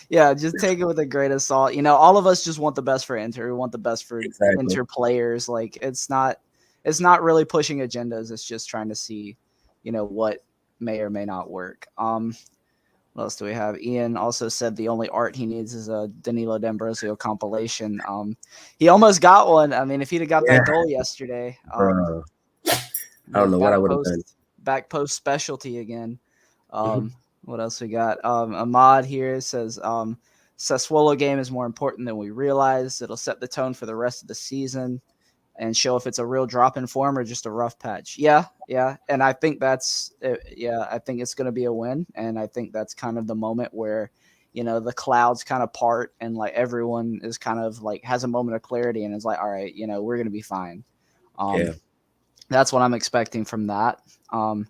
yeah, just take it with a grain of salt. All of us just want the best for Inter. We want the best for Exactly. Inter players. Like it's not really pushing agendas. It's just trying to see, what may or may not work. What else do we have? Ian also said the only art he needs is a Danilo D'Ambrosio compilation. He almost got one. I mean, if he'd have got Yeah, that goal yesterday, bro. I don't maybe know what I would have done. back post specialty again. Mhm. What else we got? Ahmad here says Sassuolo game is more important than we realize. It'll set the tone for the rest of the season and show if it's a real drop in form or just a rough patch. Yeah, yeah, and I think I think it's going to be a win, and I think that's kind of the moment where the clouds kind of part and like everyone is kind of like has a moment of clarity and is like, all right, we're going to be fine. Yeah, Um, that's what I'm expecting from that. Um,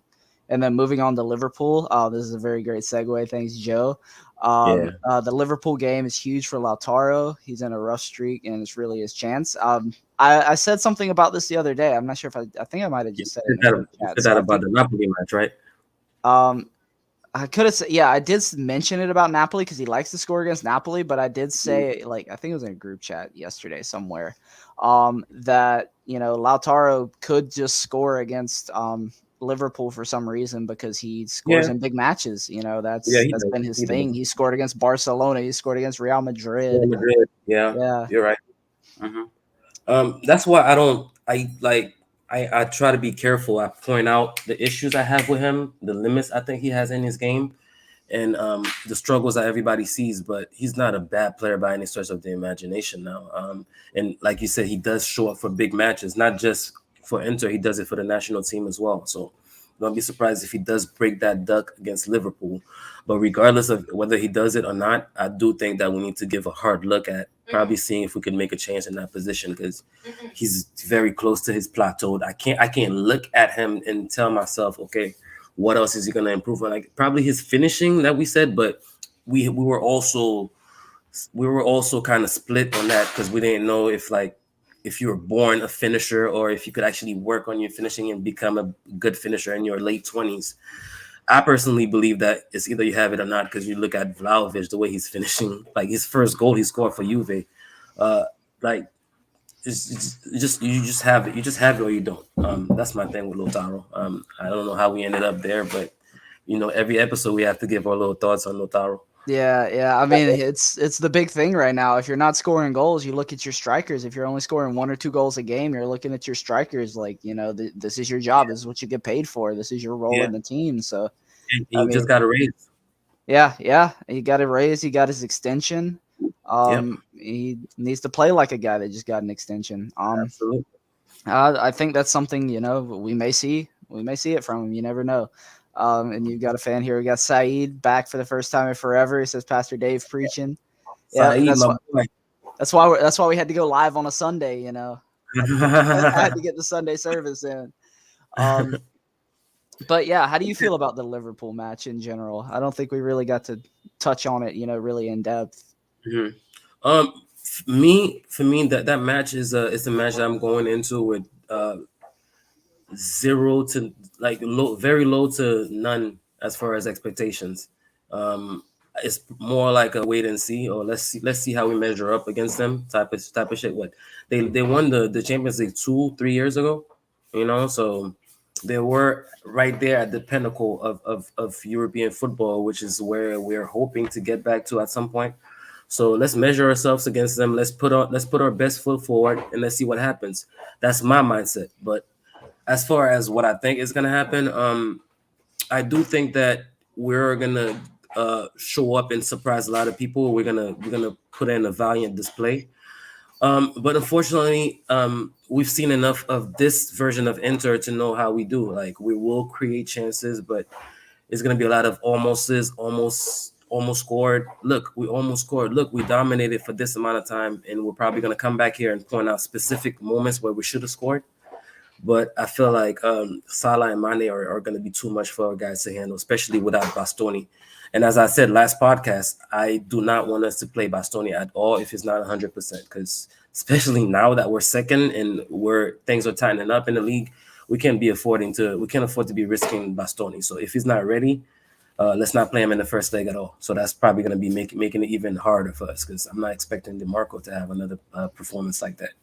and then moving on to Liverpool, this is a very great segue. Thanks, Joe. yeah, The Liverpool game is huge for Lautaro. He's in a rough streak, and it's really his chance. I said something about this the other day. I'm not sure if I think I might have you just said it said in a that. group You chat. said So that I about think the Napoli match, right? um, I could have said, yeah, I did mention it about Napoli because he likes to score against Napoli, but I did say, like, I think it was in a group chat yesterday somewhere, that, Lautaro could just score against Liverpool for some reason because he scores Yeah, in big matches. yeah, That's he does. been his He thing. does. He scored against Barcelona. He scored against Real Real Madrid. Madrid. Yeah, Yeah. you're right. hmm That's why I don't. I like. I try to be careful. I point out the issues I have with him, the limits I think he has in his game, and the struggles that everybody sees. But he's not a bad player by any stretch of the imagination now. And like you said, he does show up for big matches, not just for Inter. He does it for the national team as well. So don't be surprised if he does break that duck against Liverpool. But regardless of whether he does it or not, I do think that we need to give a hard look at probably seeing if we can make a change in that position because he's very close to his plateau. I can't look at him and tell myself, okay, what else is he gonna improve on? Like probably his finishing that we said, but we were also kind of split on that because we didn't know if you were born a finisher or if you could actually work on your finishing and become a good finisher in your late 20s. I personally believe that it's either you have it or not because you look at Vlahovic, the way he's finishing, like his first goal he scored for Juve, uh, like it's just you just have it, or you don't. That's my thing with Lotaro. I don't know how we ended up there, but every episode we have to give our little thoughts on Lotaro. Yeah, yeah. I mean, it's the big thing right now. If you're not scoring goals, you look at your strikers. If you're only scoring 1 or 2 goals a game, you're looking at your strikers like, this is your job. This is what you get paid for. This is your role Yeah, in the team. So, and I he just mean, got a raise. yeah, yeah. He got a raise. He got his extension. Yep, He needs to play like a guy that just got an extension. absolutely. I think that's something we may see. We may see it from him. You never know. And you've got a fan here. We got Saeed back for the first time in forever. He says Pastor Dave preaching. Yeah, Saeed, that's my why. boy. That's why we had to go live on a Sunday. I had to get the Sunday service in. Um, but yeah, how do you feel about the Liverpool match in general? I don't think we really got to touch on it, really in depth. Mhm. Um, for me, that match is a match that I'm going into with zero to like low, very low to none as far as expectations. Um, it's more like a wait and see, or let's see how we measure up against them type of shit. What they won the Champions League 2 3 years ago, so they were right there at the pinnacle of European football, which is where we're hoping to get back to at some point. So let's measure ourselves against them. Let's put our best foot forward and let's see what happens. That's my mindset. But as far as what I think is gonna happen, I do think that we're gonna show up and surprise a lot of people. We're gonna put in a valiant display. But unfortunately, we've seen enough of this version of Inter to know how we do. Like we will create chances, but it's gonna be a lot of almost's, almost scored. Look, we almost scored. Look, we dominated for this amount of time, and we're probably gonna come back here and point out specific moments where we should have scored. But I feel like Salah and Mane are going to be too much for our guys to handle, especially without Bastoni. And as I said last podcast, I do not want us to play Bastoni at all if it's not 100%. Because especially now that we're second and where things are tightening up in the league, we can't afford to be risking Bastoni. So if he's not ready, let's not play him in the first leg at all. So that's probably going to be making it even harder for us because I'm not expecting DeMarco to have another performance like that.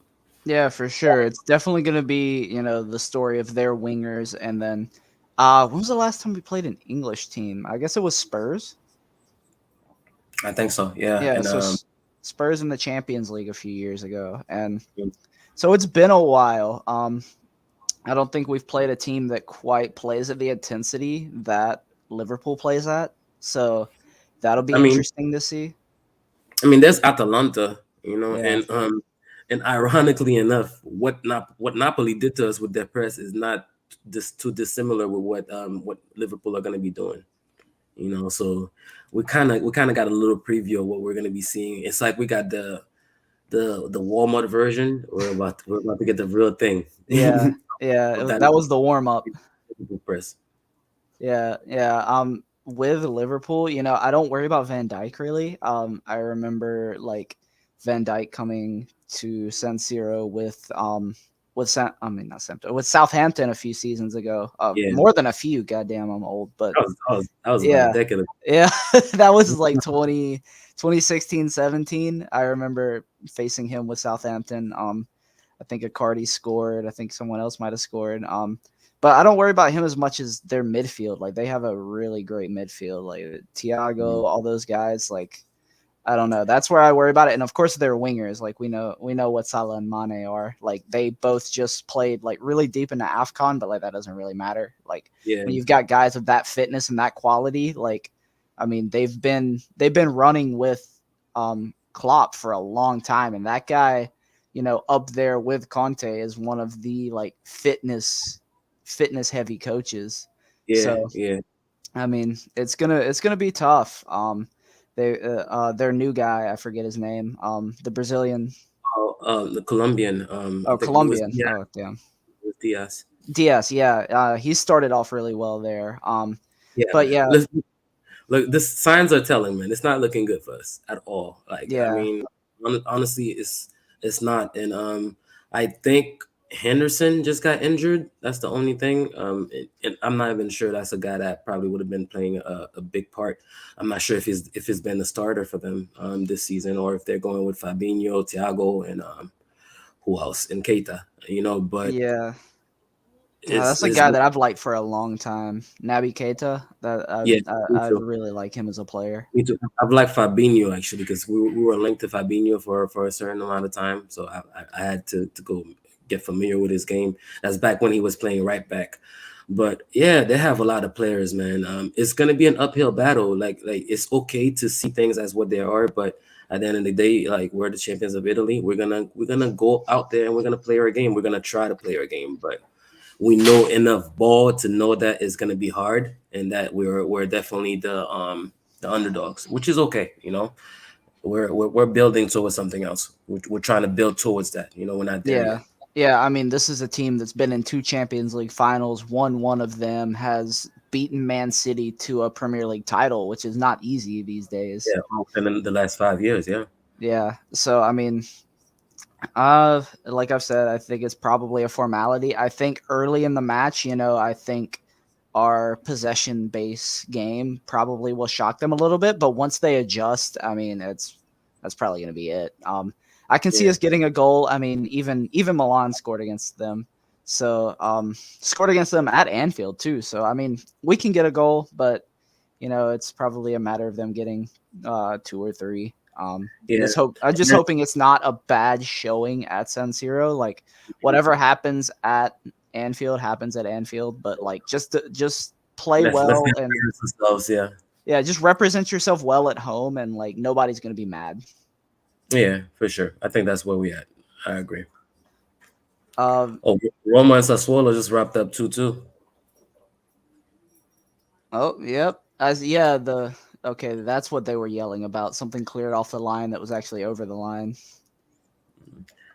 Yeah, for sure. It's definitely going to be, the story of their wingers. And then, when was the last time we played an English team? I guess it was Spurs. I think so. Yeah. Yeah, And so Spurs in the Champions League a few years ago. And so it's been a while. I don't think we've played a team that quite plays at the intensity that Liverpool plays at. So that'll I be mean, interesting to see. there's Atalanta, Yeah. and ironically enough, what Napoli did to us with their press is not too dissimilar with what Liverpool are going to be doing. So we kind of got a little preview of what we're going to be seeing. It's like we got the Walmart version. We're about to get the real thing. Yeah. Yeah. Of that That was the warm up. Liverpool press. Yeah, yeah. With Liverpool, I don't worry about Van Dijk really. I remember like Van Dijk coming to San Siro I mean not with Southampton a few seasons ago. Yeah, More than a few. Goddamn, I'm old, but that was about a yeah, decade ago. yeah. That was like 2016, 17. I remember facing him with Southampton. I think Icardi scored. I think someone else might have scored. But I don't worry about him as much as their midfield. Like they have a really great midfield. Like Thiago, all those guys. Like I don't know. That's where I worry about it. And of course, their wingers. Like we know what Salah and Mane are. Like they both just played like really deep into Afcon, but like that doesn't really matter. Like Yeah, when you've got guys of that fitness and that quality, like I mean, they've been running with Klopp for a long time, and that guy, up there with Conte is one of the like fitness heavy coaches. Yeah, So yeah. I mean, it's gonna be tough. Their new guy, I forget his name. The Brazilian, Oh, the Colombian. I oh, think it was Colombian. Diaz. Oh, damn. It was Diaz. Diaz, yeah, he started off really well there. Yeah, But man. yeah, Look, the signs are telling, man. It's not looking good for us at all. Like, I yeah, mean, honestly, it's not. And I think Henderson just got injured. That's the only thing. And I'm not even sure that's a guy that probably would have been playing a big part. I'm not sure if he's been the starter for them this season, or if they're going with Fabinho, Thiago, and who else? And Keita. But yeah. That's a it's guy that I've liked for a long time. Naby Keita. That yeah, me I too. really like him as a player. Me too. I've liked Fabinho actually because we were linked to Fabinho for a certain amount of time, so I had to go get familiar with his game. That's back when he was playing right back. But yeah, they have a lot of players, man. It's gonna be an uphill battle. Like it's okay to see things as what they are, but at the end of the day, like we're the champions of Italy. We're gonna go out there and we're gonna play our game. We're gonna try to play our game, but we know enough ball to know that it's gonna be hard and that we're definitely the underdogs, which is okay. We're building towards something else. We're trying to build towards that. We're not there Yeah. yet. Yeah, I mean, this is a team that's been in two Champions League finals, won one of them, has beaten Man City to a Premier League title, which is not easy these days. Yeah, within the last 5 years. Yeah, Yeah. So, I mean, like I've said, I think it's probably a formality. I think early in the match, I think our possession base game probably will shock them a little bit, but once they adjust, I mean, that's probably going to be it. I can see yeah, us getting a goal. I mean, even Milan scored against them, so scored against them at Anfield too. So I mean, we can get a goal, but it's probably a matter of them getting two or three. yeah. I'm just hoping it's not a bad showing at San Siro. Like whatever happens at Anfield happens at Anfield, but like just play Let's be well and honest with ourselves. Yeah, yeah, just represent yourself well at home, and like nobody's gonna be mad. yeah, for sure. I think that's where we at. I agree. Um. Oh, Roma and Sassuolo just wrapped up 2-2. Oh, yep. As yeah, the okay, that's what they were yelling about. Something cleared off the line that was actually over the line.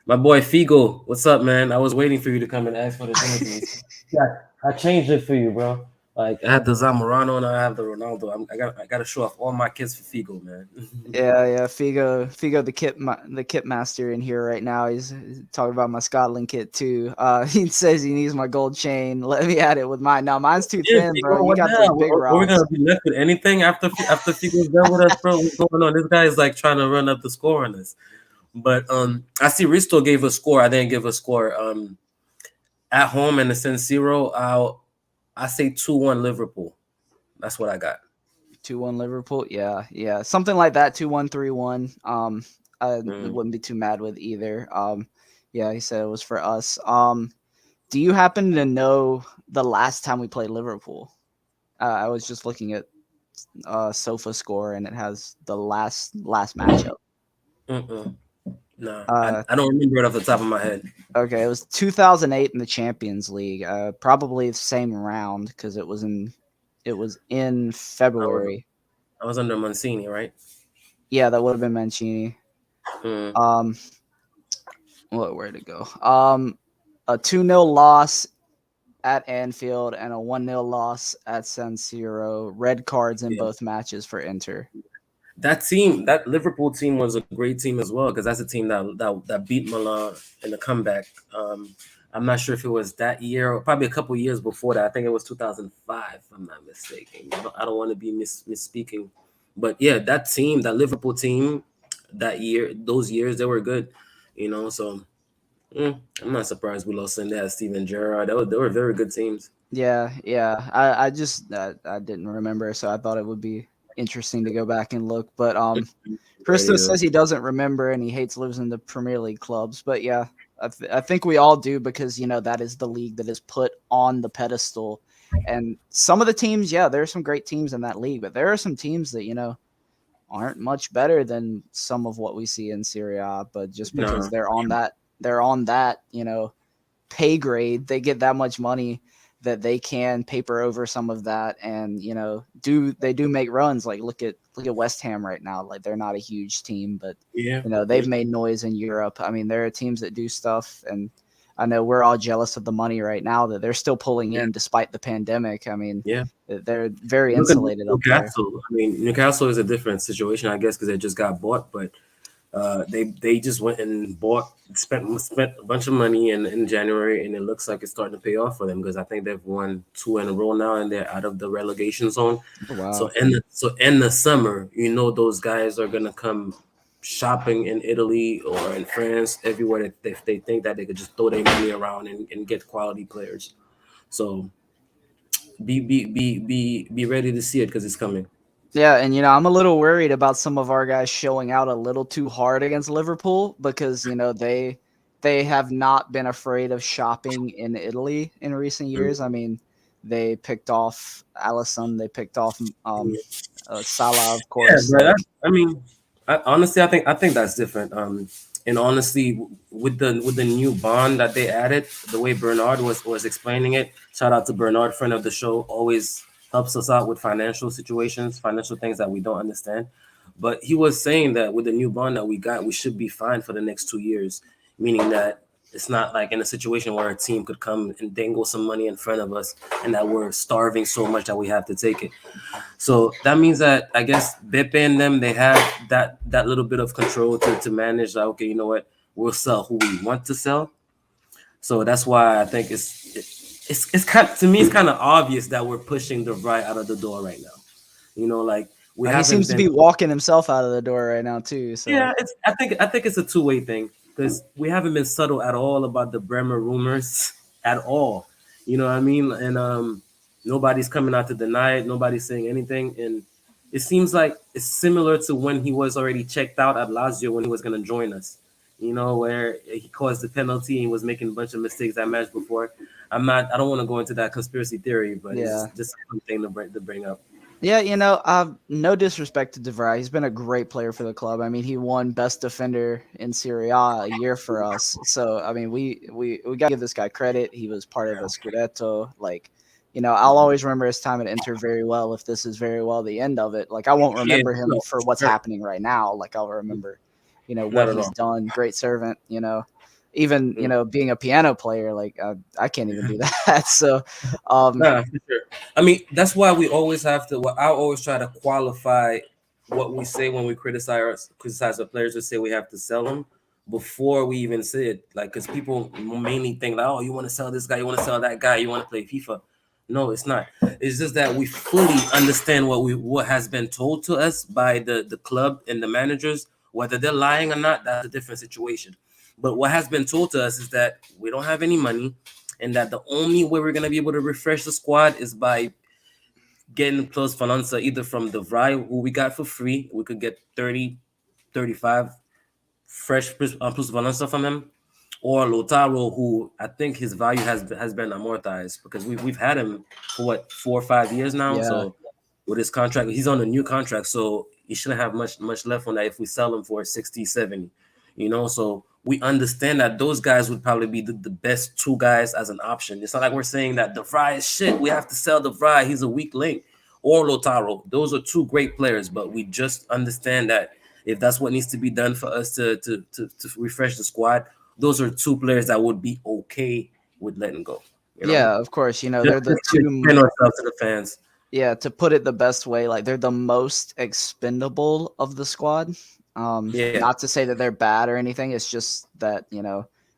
My boy Figo, what's up, man? I was waiting for you to come and ask for this interview. Yeah, I changed it for you, bro. Like I had the Zamorano and I have the Ronaldo. I got to show off all my kids for Figo, man. Yeah. Figo, the kit master in here right now. He's talking about my Scotland kit too. He says he needs my gold chain. Let me at it with mine. Now mine's too Yeah, thin, bro. Figo, You what got those now? big Are we rocks. gonna be left with anything after Figo's done with us, bro? What's going on? This guy is like trying to run up the score on us. But I see Risto gave a score. I didn't give a score. At home in the San Siro, I say 2-1 Liverpool. That's what I got. 2-1 Liverpool. Yeah. Something like that. 2-1, 3-1. I Mm. wouldn't be too mad with either. Yeah, he said it was for us. Do you happen to know the last time we played Liverpool? I was just looking at Sofa Score, and it has the last matchup. Mm-mm. No, Uh, I don't remember it off the top of my head. okay, it was 2008 in the Champions League. Probably the same round because it was in I was February. I was under Mancini, right? Yeah, that would have been Mancini. Mm. Um, where to go? A 2-0 loss at Anfield and a 1-0 loss at San Siro. Red cards in Yeah. both matches for Inter. That Liverpool team was a great team as well because that's a team that beat Milan in the comeback. I'm not sure if it was that year or probably a couple years before that. I think it was 2005, if I'm not mistaken. I don't want to be misspeaking, but yeah, that Liverpool team, that year, those years, they were good. So I'm not surprised we lost. And they had Steven Gerrard. They were very good teams. Yeah. I just I didn't remember, so I thought it would be interesting to go back and look. But Ready Christo to says he doesn't remember and he hates losing to Premier League clubs. But yeah, I think we all do because that is the league that is put on the pedestal And some of the teams, yeah, there are some great teams in that league, but there are some teams that aren't much better than some of what we see in Serie A. But just because No, they're on that pay grade, they get that much money that they can paper over some of that, and they do make runs. Like look at West Ham right now. Like they're not a huge team, but yeah, yeah, they've made noise in Europe. I mean, there are teams that do stuff, and I know we're all jealous of the money right now that they're still pulling yeah, in despite the pandemic. I mean, yeah. they're very Look at insulated up there. Newcastle. I mean, Newcastle is a different situation, I guess, because they just got bought, but they just went and spent a bunch of money in January, and it looks like it's starting to pay off for them because I think they've won two in a row now, and they're out of the relegation zone. Oh, So wow. in the summer, those guys are gonna come shopping in Italy or in France, everywhere that they think that they could just throw their money around and get quality players. So be ready to see it because it's coming. Yeah, and I'm a little worried about some of our guys showing out a little too hard against Liverpool because they have not been afraid of shopping in Italy in recent years. I mean, they picked off Allison, they picked off Salah, of Yeah, course. but Like, I mean, honestly, I think that's different. And honestly, with the new bond that they added, the way Bernard was explaining it, shout out to Bernard, friend of the show, always helps us out with financial situations, financial things that we don't understand. But he was saying that with the new bond that we got, we should be fine for the next 2 years, meaning that it's not like in a situation where a team could come and dangle some money in front of us and that we're starving so much that we have to take it. So that means that I guess Beppe and them they have that little bit of control to manage. Like, okay, you know what? We'll sell who we want to sell. So that's why I think it's kind to me it's kind of obvious that we're pushing the right out of the door right now. Like we he haven't seems to been. be walking himself out of the door right now too. So Yeah, I think it's a two-way thing because we haven't been subtle at all about the Bremer rumors at all. You know what I mean? And nobody's coming out to deny it. Nobody's saying anything, and it seems like it's similar to when he was already checked out at Lazio when he was going to join us. Where he caused the penalty and he was making a bunch of mistakes that match before. I don't want to go into that conspiracy theory, but it's yeah. just something to bring up. Yeah, no disrespect to DeVry. He's been a great player for the club. I mean, he won Best Defender in Serie A year for us. So, I mean, we got to give this guy credit. He was part of a Scudetto. Like, I'll always remember his time at Inter very well. If this is very well the end of it, like, I won't Yeah, remember him no, for what's sure. happening right now. Like, I'll remember, what Not at he's all. done. Great servant. Even Mm. being a piano player, like I can't even do that. So, um, Nah, for sure. I mean, that's why we always have to. Well, I always try to qualify what we say when we criticize the players. To say we have to sell them before we even say it. Like, because people mainly think like, oh, you want to sell this guy, you want to sell that guy, you want to play FIFA. No, it's not. It's just that we fully understand what has been told to us by the club and the managers. Whether they're lying or not, that's a different situation. But what has been told to us is that we don't have any money and that the only way we're gonna be able to refresh the squad is by getting close Finanza either from the Vry, who we got for free. We could get 30, 35 fresh plus Valencia from him, or Lotaro, who I think his value has been amortized because we've had him for what 4 or 5 years now. yeah, So with his contract, he's on a new contract, so he shouldn't have much left on that if we sell him for 60, 70. So we understand that those guys would probably be the best two guys as an option. It's not like we're saying that the Fry is shit. We have to sell the Fry. He's a weak link. Or Lotaro. Those are two great players, but we just understand that if that's what needs to be done for us to refresh the squad, those are two players that would be okay with letting go. You know, yeah. Of course, just, they're the just to two. explain ourselves to the fans. Yeah, to put it the best way, like they're the most expendable of the squad. Yeah, Not to say that they're bad or anything. It's just that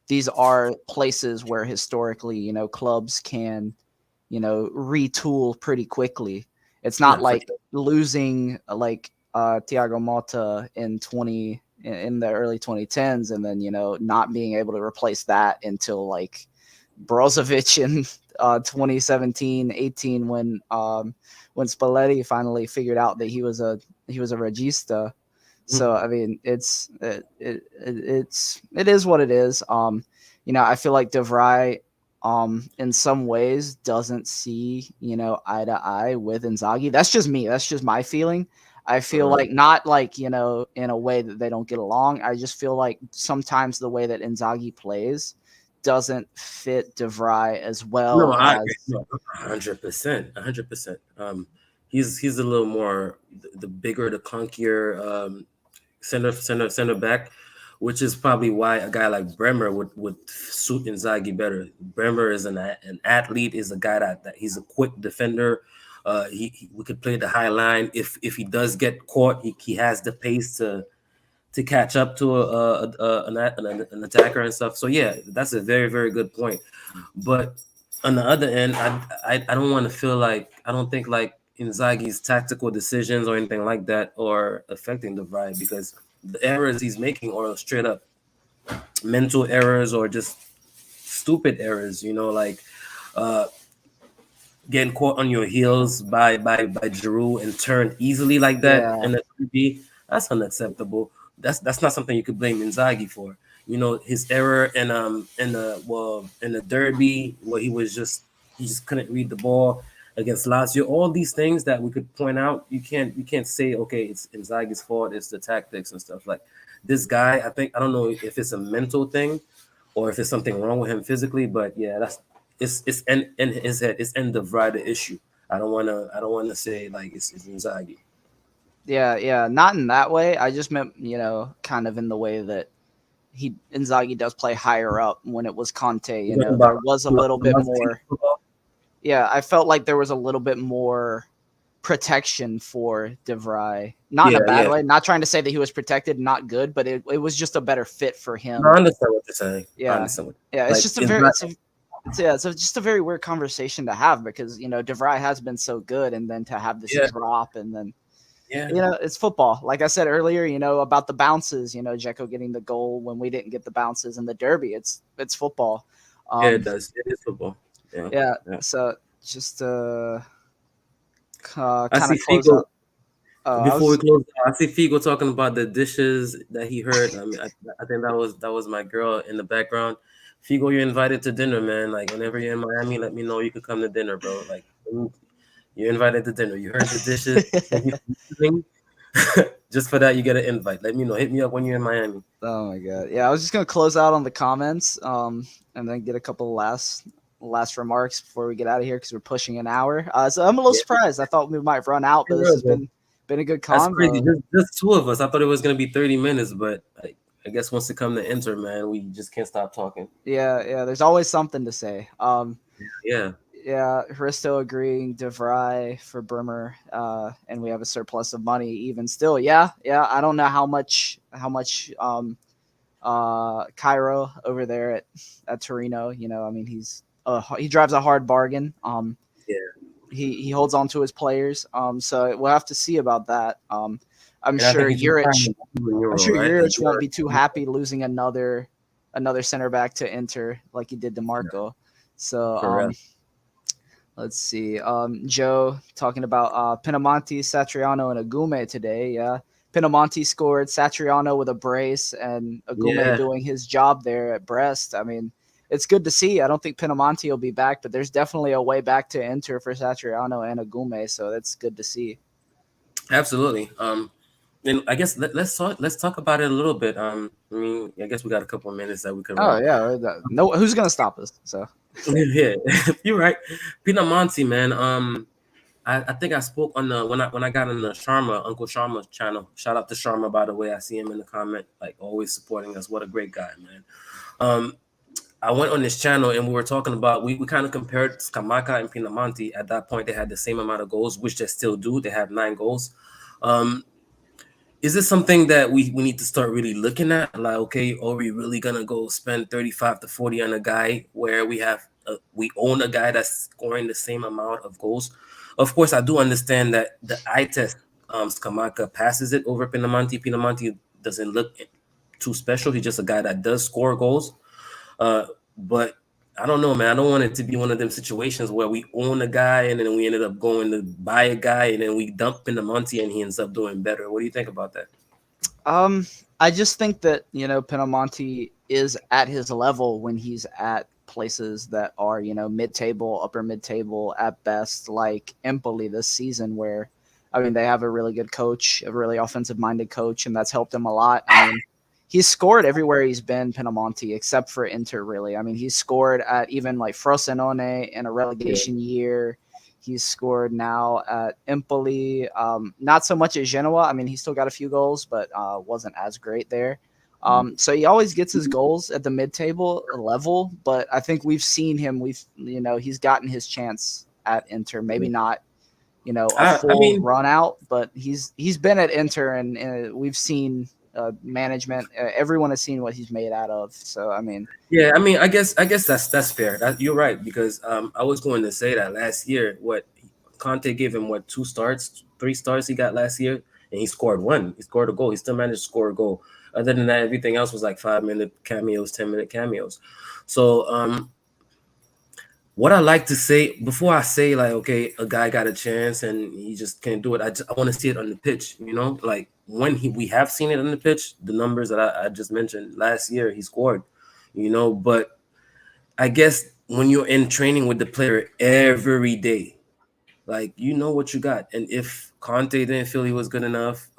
these are places where historically clubs can retool pretty quickly. It's not no, for like losing like Thiago Motta in the early 2010s and then not being able to replace that until like Brozovic in 2017, 18 when Spalletti finally figured out that he was a regista. sure. So I mean, it is what it is. I feel like DeVry. in some ways doesn't see, eye to eye with Inzaghi. That's just me. That's just my feeling. I feel Uh, like not like, in a way that they don't get along. I just feel like sometimes the way that Inzaghi plays doesn't fit De Vrij as no, well I agree. as. No, 100%, 100%. He's a little more the bigger, the clunkier center back, which is probably why a guy like Bremer would suit Inzaghi better. Bremer is an athlete, is a guy that he's a quick defender. We could play the high line. If he does get caught, he has the pace to catch up to an attacker and stuff. So yeah, that's a very very good point. But on the other end, I don't want to feel like I don't think like Inzaghi's tactical decisions or anything like that are affecting the vibe because the errors he's making are straight up mental errors or just stupid errors. Like uh, getting caught on your heels by Giroud and turned easily like that Yeah, in the 3B, that's unacceptable. That's not something you could blame Inzaghi for. His error in the derby where he just couldn't read the ball against Lazio. All these things that we could point out, you can't say okay it's Inzaghi's fault. It's the tactics and stuff like this guy. I don't know if it's a mental thing or if it's something wrong with him physically, but yeah, it's in his head. It's in the Vrida issue. I don't wanna say like it's Inzaghi. yeah, yeah. Not in that way. I just meant, kind of in the way that he Inzaghi does play higher up. When it was Conte, You talking about there was a on little the bit more. football? Yeah, I felt like there was a little bit more protection for De Vrij. Not in Yeah, a bad yeah. way. Not trying to say that he was protected, not good, but it was just a better fit for No, I him. understand what you're saying. I Yeah, understand what yeah. It's like just a it's very not. it's yeah, it's just a very weird conversation to have because De Vrij has been so good, and then to have this Yeah, drop, and then yeah, it's football. Like I said earlier, about the bounces. Dzeko getting the goal when we didn't get the bounces in the derby. It's football. yeah. It Um, does. It is football. Yeah, yeah. yeah. So just I kind see of close Figo. out. Oh, I Before we was. close, I see Figo talking about the dishes that he heard. I mean, I think that was my girl in the background. Figo, you're invited to dinner, man. Like whenever you're in Miami, let me know you could come to dinner, bro. Like you're invited to dinner. You heard the dishes. Thank you for listening. Just for that, you get an invite. Let me know. Hit me up when you're in Miami. Oh my god. Yeah, I was just gonna close out on the comments, and then get a couple of last remarks before we get out of here because we're pushing an hour. So I'm a little Yeah, surprised. I thought we might run out, but for this real, has bro. been a good That's crazy. convo. Just two of us. I thought it was gonna be 30 minutes, but I guess once it come to Inter, man, we just can't stop talking. Yeah, yeah. There's always something to say. Yeah, Yeah, Hristo agreeing, DeVry for Brimmer, and we have a surplus of money even still. Yeah, yeah. I don't know how much Cairo over there at Torino. I mean, he drives a hard bargain. yeah. He holds on to his players. So we'll have to see about that. I'm And I think sure he should sign Jurich. him in I'm Euro, sure right? A Jurich won't euro. be too happy losing another center back to Inter like he did to Marco. So For real. let's see. Joe talking about Pinamonti, Satriano, and Agume today. Yeah, Pinamonti scored. Satriano with a brace, and Agume Yeah, doing his job there at Brest. I mean, it's good to see. I don't think Pinamonti will be back, but there's definitely a way back to enter for Satriano and Agume, so that's good to see. absolutely. And I guess let's talk about it a little bit. I mean, I guess we got a couple of minutes that we could Oh run. yeah, no, who's gonna stop us? So Yeah, you're right. Pinamonti, man. I think I spoke on the when I got on the Sharma Uncle Sharma channel. Shout out to Sharma, by the way. I see him in the comment, like always supporting us. What a great guy, man. Um, I went on this channel and we were talking about we kind of compared Skamaka and Pinamonti. At that point, they had the same amount of goals, which they still do. They have 9 goals. Um, is this something that we need to start really looking at? Like, okay, are we really gonna go spend 35 to 40 on a guy where we own a guy that's scoring the same amount of goals? Of course, I do understand that the eye test Skamaka passes it over Pinamonti. Pinamonti doesn't look too special. He's just a guy that does score goals. Uh, but I don't know, man. I don't want it to be one of them situations where we own a guy and then we ended up going to buy a guy and then we dump Pinamonti and he ends up doing better. What do you think about that? I just think that Pinamonti is at his level when he's at places that are, mid table, upper mid table at best, like Empoli this season, where I mean they have a really good coach, a really offensive minded coach, and that's helped him a lot. I mean, he's scored everywhere he's been, Pinamonti, except for Inter, really. I mean, he's scored at even like Frosinone in a Yeah. relegation year. He's scored now at Empoli. Not so much at Genoa. I mean, he still got a few goals, but wasn't as great there. So he always gets his goals at the mid-table level, but I think we've seen him. He's gotten his chance at Inter. Maybe not, a I full mean, run out, but he's been at Inter, and we've seen management. Everyone has seen what he's made out of. So I mean, yeah, I mean, I guess that's fair. You're right because I was going to say that last year, what Conte gave him, what 2 starts, 3 starts he got last year, and he scored one. He scored a goal. He still managed to score a goal. Other than that, everything else was like 5 minute cameos, 10 minute cameos. So what I like to say before I say like, okay, a guy got a chance and he just can't do it. I want to see it on the pitch. Like when we have seen it on the pitch, the numbers that I just mentioned last year, he scored. But I guess when you're in training with the player every day, like you know what you got. And if Conte didn't feel he was good enough,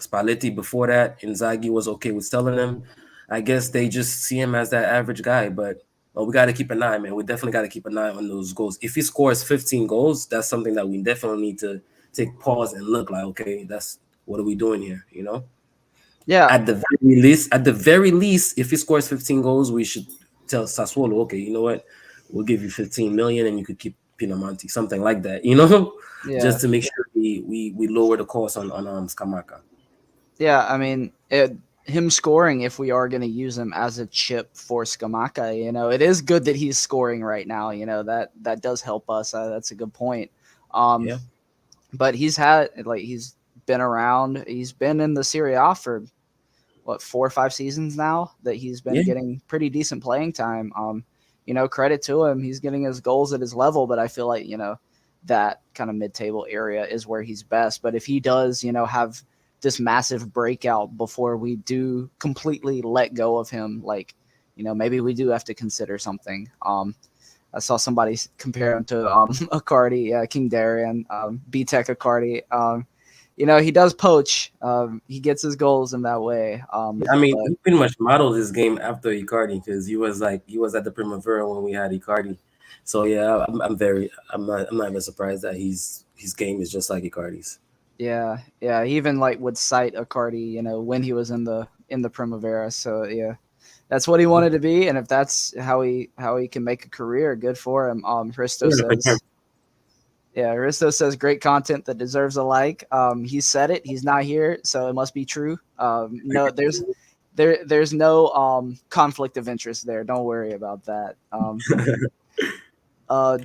Spalletti before that, Inzaghi was okay with selling him. I guess they just see him as that average guy. But we got to keep an eye, man. We definitely got to keep an eye on those goals. If he scores 15 goals, that's something that we definitely need to take pause and look like, okay, that's what are we doing here? yeah, At the very least, if he scores 15 goals, we should tell Sassuolo, okay, you know what? We'll give you 15 million and you could keep Pinamonti, something like that, yeah, just to make sure we lower the cost on Skamaka. yeah. I mean, him scoring, if we are going to use him as a chip for Skamaka, it is good that he's scoring right now. That does help us. That's a good point. Um, Yeah. but he's been around. He's been in the Serie A for what, 4 or 5 seasons now that he's been Yeah. getting pretty decent playing time. Credit to him. He's getting his goals at his level, but I feel like, that kind of mid-table area is where he's best. But if he does, have this massive breakout before we do completely let go of him, like, maybe we do have to consider something. I saw somebody compare him to Icardi, King Darian, B-Tech Icardi. He does poach. He gets his goals in that way. I mean, But he pretty much modeled his game after Icardi because he was at the Primavera when we had Icardi. So yeah, I'm not even surprised that his game is just like Icardi's. yeah, he even like would cite Icardi, when he was in the Primavera. So yeah, that's what he wanted to be, and if that's how he can make a career, good for him. Risto says, yeah, Risto says great content that deserves a like. He said it. He's not here, so it must be true. No, there's no conflict of interest there. Don't worry about that. Uh,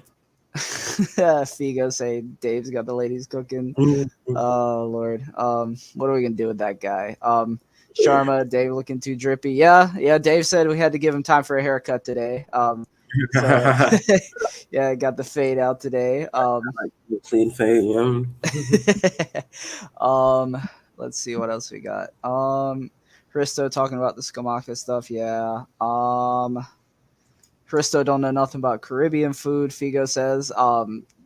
Figo say Dave's got the ladies cooking. Oh Lord. What are we gonna do with that guy? Sharma, Dave looking too drippy. Yeah. Dave said we had to give him time for a haircut today. So yeah, got the fade out today. Clean fade, yeah. um, let's see what else we got. Christo talking about the Skamaka stuff. Yeah. Christo don't know nothing about Caribbean food. Figo says.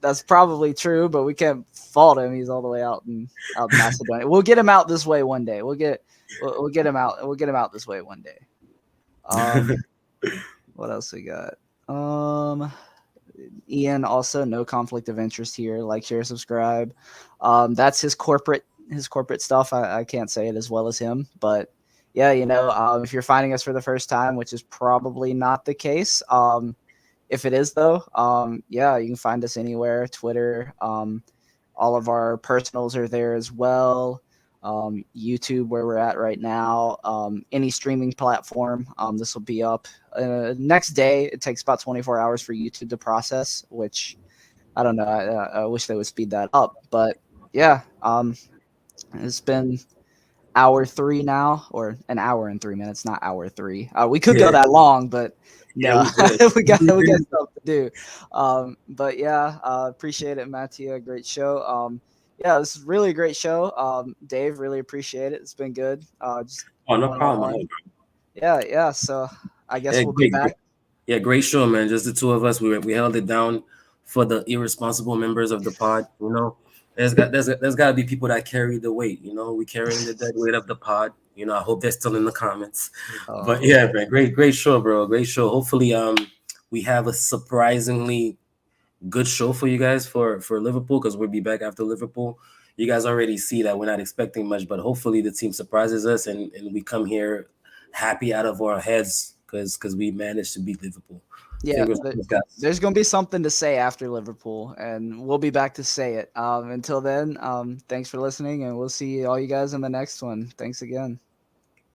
That's probably true, but we can't fault him. He's all the way out in Macedonia. We'll get him out this way one day. We'll get him out. We'll get him out this way one day. What else we got? Ian also no conflict of interest here. Like, share, subscribe. That's his corporate stuff. I can't say it as well as him, but yeah, if you're finding us for the first time, which is probably not the case, if it is though, yeah, you can find us anywhere. Twitter, all of our personals are there as well. YouTube, where we're at right now, any streaming platform. This will be up next day. It takes about 24 hours for YouTube to process, which I don't know. I wish they would speed that up, but yeah, it's been hour 3 now, or an hour and 3 minutes, not hour 3. We could Yeah, go that long, but yeah, no, we good. we got stuff to do. But yeah, appreciate it, Mattia. Great show. Yeah, this is really a great show. Dave, really appreciate it. It's been good. Just Oh, no one on problem. one. Yeah. So I guess Yeah, we'll be great, great. back. Yeah, great show, man. Just the two of us. We held it down for the irresponsible members of the pod. You know, there's got to be people that carry the weight. You know, we carrying the dead weight of the pod. You know, I hope they're still in the comments. But Oh, yeah, man, great show, bro. Great show. Hopefully, we have a surprisingly good show for you guys for Liverpool because we'll be back after Liverpool. You guys already see that we're not expecting much, but hopefully the team surprises us and we come here happy out of our heads because we managed to beat Liverpool. yeah. Fingers crossed, guys. There's gonna be something to say after Liverpool, and we'll be back to say it. Until then, thanks for listening, and we'll see all you guys in the next one. Thanks again.